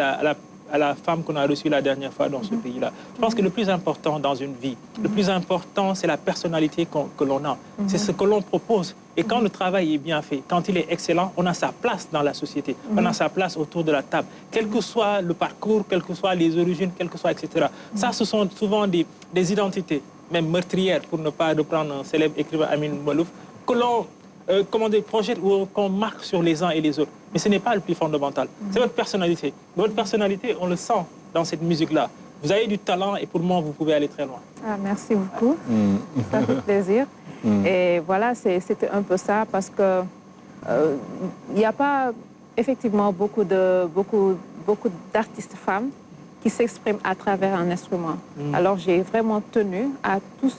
à la femme qu'on a reçue la dernière fois dans ce pays-là. Je pense que le plus important dans une vie, le plus important, c'est la personnalité que l'on a. C'est ce que l'on propose. Et quand le travail est bien fait, quand il est excellent, on a sa place dans la société. On a sa place autour de la table. Quel que soit le parcours, quelles que soient les origines, quel que soit, etc. Ça, ce sont souvent des identités, même meurtrières, pour ne pas reprendre un célèbre écrivain Amin Malouf, que l'on projette ou qu'on marque sur les uns et les autres. Mais ce n'est pas le plus fondamental. C'est votre personnalité. Votre personnalité, on le sent dans cette musique-là. Vous avez du talent et pour moi, vous pouvez aller très loin. Ah, merci beaucoup. Ça fait plaisir. Et voilà, c'était un peu ça parce que il n'y a pas effectivement beaucoup d'artistes femmes qui s'expriment à travers un instrument. Alors j'ai vraiment tenu à tout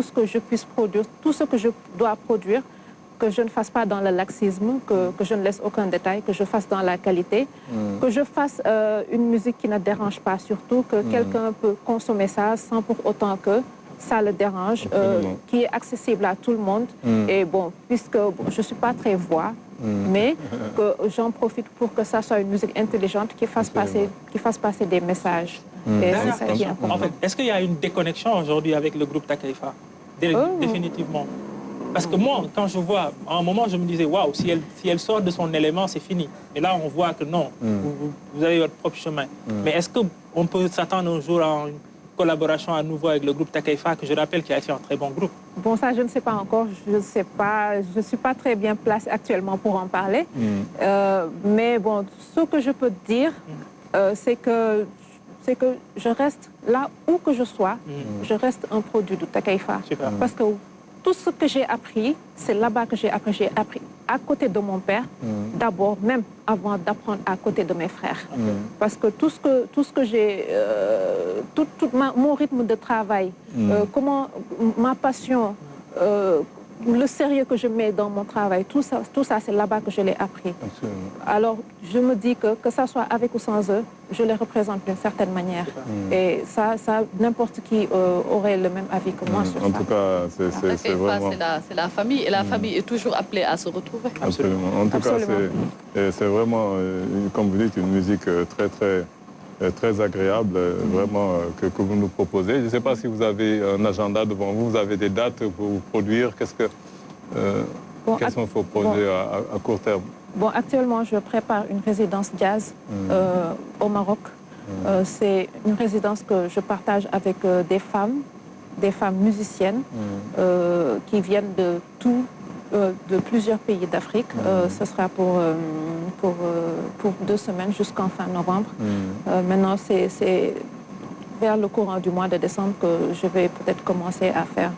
ce que je puisse produire, tout ce que je dois produire, que je ne fasse pas dans le laxisme, que je ne laisse aucun détail, que je fasse dans la qualité, que je fasse une musique qui ne dérange pas surtout, que quelqu'un peut consommer ça sans pour autant que ça le dérange, qui est accessible à tout le monde. Et bon, puisque je ne suis pas très voix, mais que j'en profite pour que ça soit une musique intelligente qui fasse passer des messages. Et c'est ça qui est important. En fait, est-ce qu'il y a une déconnexion aujourd'hui avec le groupe Takeifa? Définitivement. Parce que moi, quand je vois, à un moment, je me disais, waouh, si elle sort de son élément, c'est fini. Mais là, on voit que non, vous avez votre propre chemin. Mais est-ce qu'on peut s'attendre un jour à une collaboration à nouveau avec le groupe Takeifa, que je rappelle qui a été un très bon groupe? Bon, ça, je ne sais pas encore. Je ne sais pas. Je ne suis pas très bien placée actuellement pour en parler. Mais bon, ce que je peux dire, c'est que je reste là où que je sois, je reste un produit de Takeifa. Parce que tout ce que j'ai appris, c'est là-bas que j'ai appris. J'ai appris à côté de mon père, d'abord, même avant d'apprendre à côté de mes frères. Parce que tout ce que j'ai, mon rythme de travail, ma passion, le sérieux que je mets dans mon travail, tout ça c'est là-bas que je l'ai appris. Absolument. Alors, je me dis que ça soit avec ou sans eux, je les représente d'une certaine manière. Et ça n'importe qui aurait le même avis que moi sur ça. En tout cas, c'est vraiment... C'est la famille, et la famille est toujours appelée à se retrouver. Absolument. En tout cas, c'est vraiment, comme vous dites, une musique très agréable, vraiment, que vous nous proposez. Je ne sais pas si vous avez un agenda devant vous, vous avez des dates pour vous produire. Quels sont vos projets à court terme? Bon, actuellement, je prépare une résidence jazz au Maroc. C'est une résidence que je partage avec des femmes musiciennes qui viennent de plusieurs pays d'Afrique. Ce sera pour 2 semaines jusqu'en fin novembre. Maintenant, c'est vers le courant du mois de décembre que je vais peut-être commencer à faire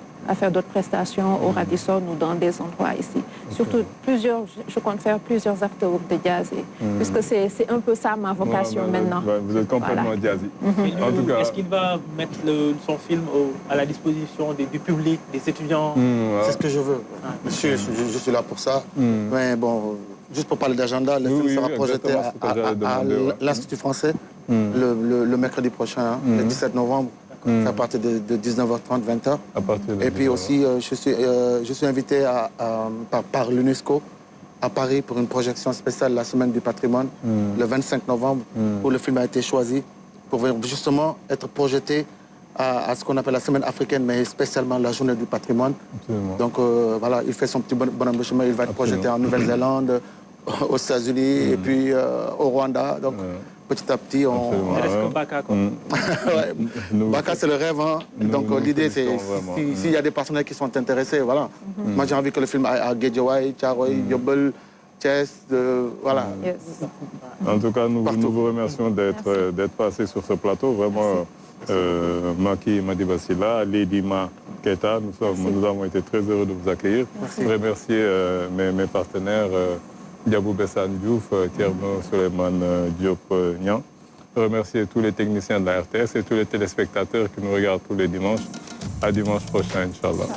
d'autres prestations au Radisson ou dans des endroits ici. Surtout je compte faire plusieurs after-work de jazz, puisque c'est un peu ça ma vocation maintenant. Vous êtes complètement jazzy. En tout cas, est-ce qu'il va mettre son film à la disposition du public, des étudiants? C'est ce que je veux. Je suis là pour ça. Mais bon, juste pour parler d'agenda, le film sera projeté à l'Institut français le mercredi prochain, le 17 novembre. À partir de 19h30, 20h. Et puis aussi, je suis invité par l'UNESCO à Paris pour une projection spéciale la Semaine du patrimoine, le 25 novembre, où le film a été choisi pour justement être projeté à ce qu'on appelle la Semaine africaine, mais spécialement la Journée du patrimoine. Absolument. Donc voilà, il fait son petit bonhomme de chemin, il va être projeté en Nouvelle-Zélande, aux États-Unis et puis au Rwanda. Donc, petit à petit, on... C'est comme Baka, quoi. Baka, c'est le rêve. Hein. Donc, l'idée, c'est s'il y a des partenaires qui sont intéressés, voilà. Moi, j'ai envie que le film aille à Guédiawaye, Thiaroye, Yeumbeul, Thiès, voilà. En tout cas, nous vous remercions d'être passé sur ce plateau. Vraiment, Maki Madibasila, Lady Ma Keita, nous avons été très heureux de vous accueillir. Je remercier mes partenaires, Diabou Bessan Diouf, Thierno Suleiman Diop Nian. Je remercie tous les techniciens de la RTS et tous les téléspectateurs qui nous regardent tous les dimanches. À dimanche prochain, Inch'Allah.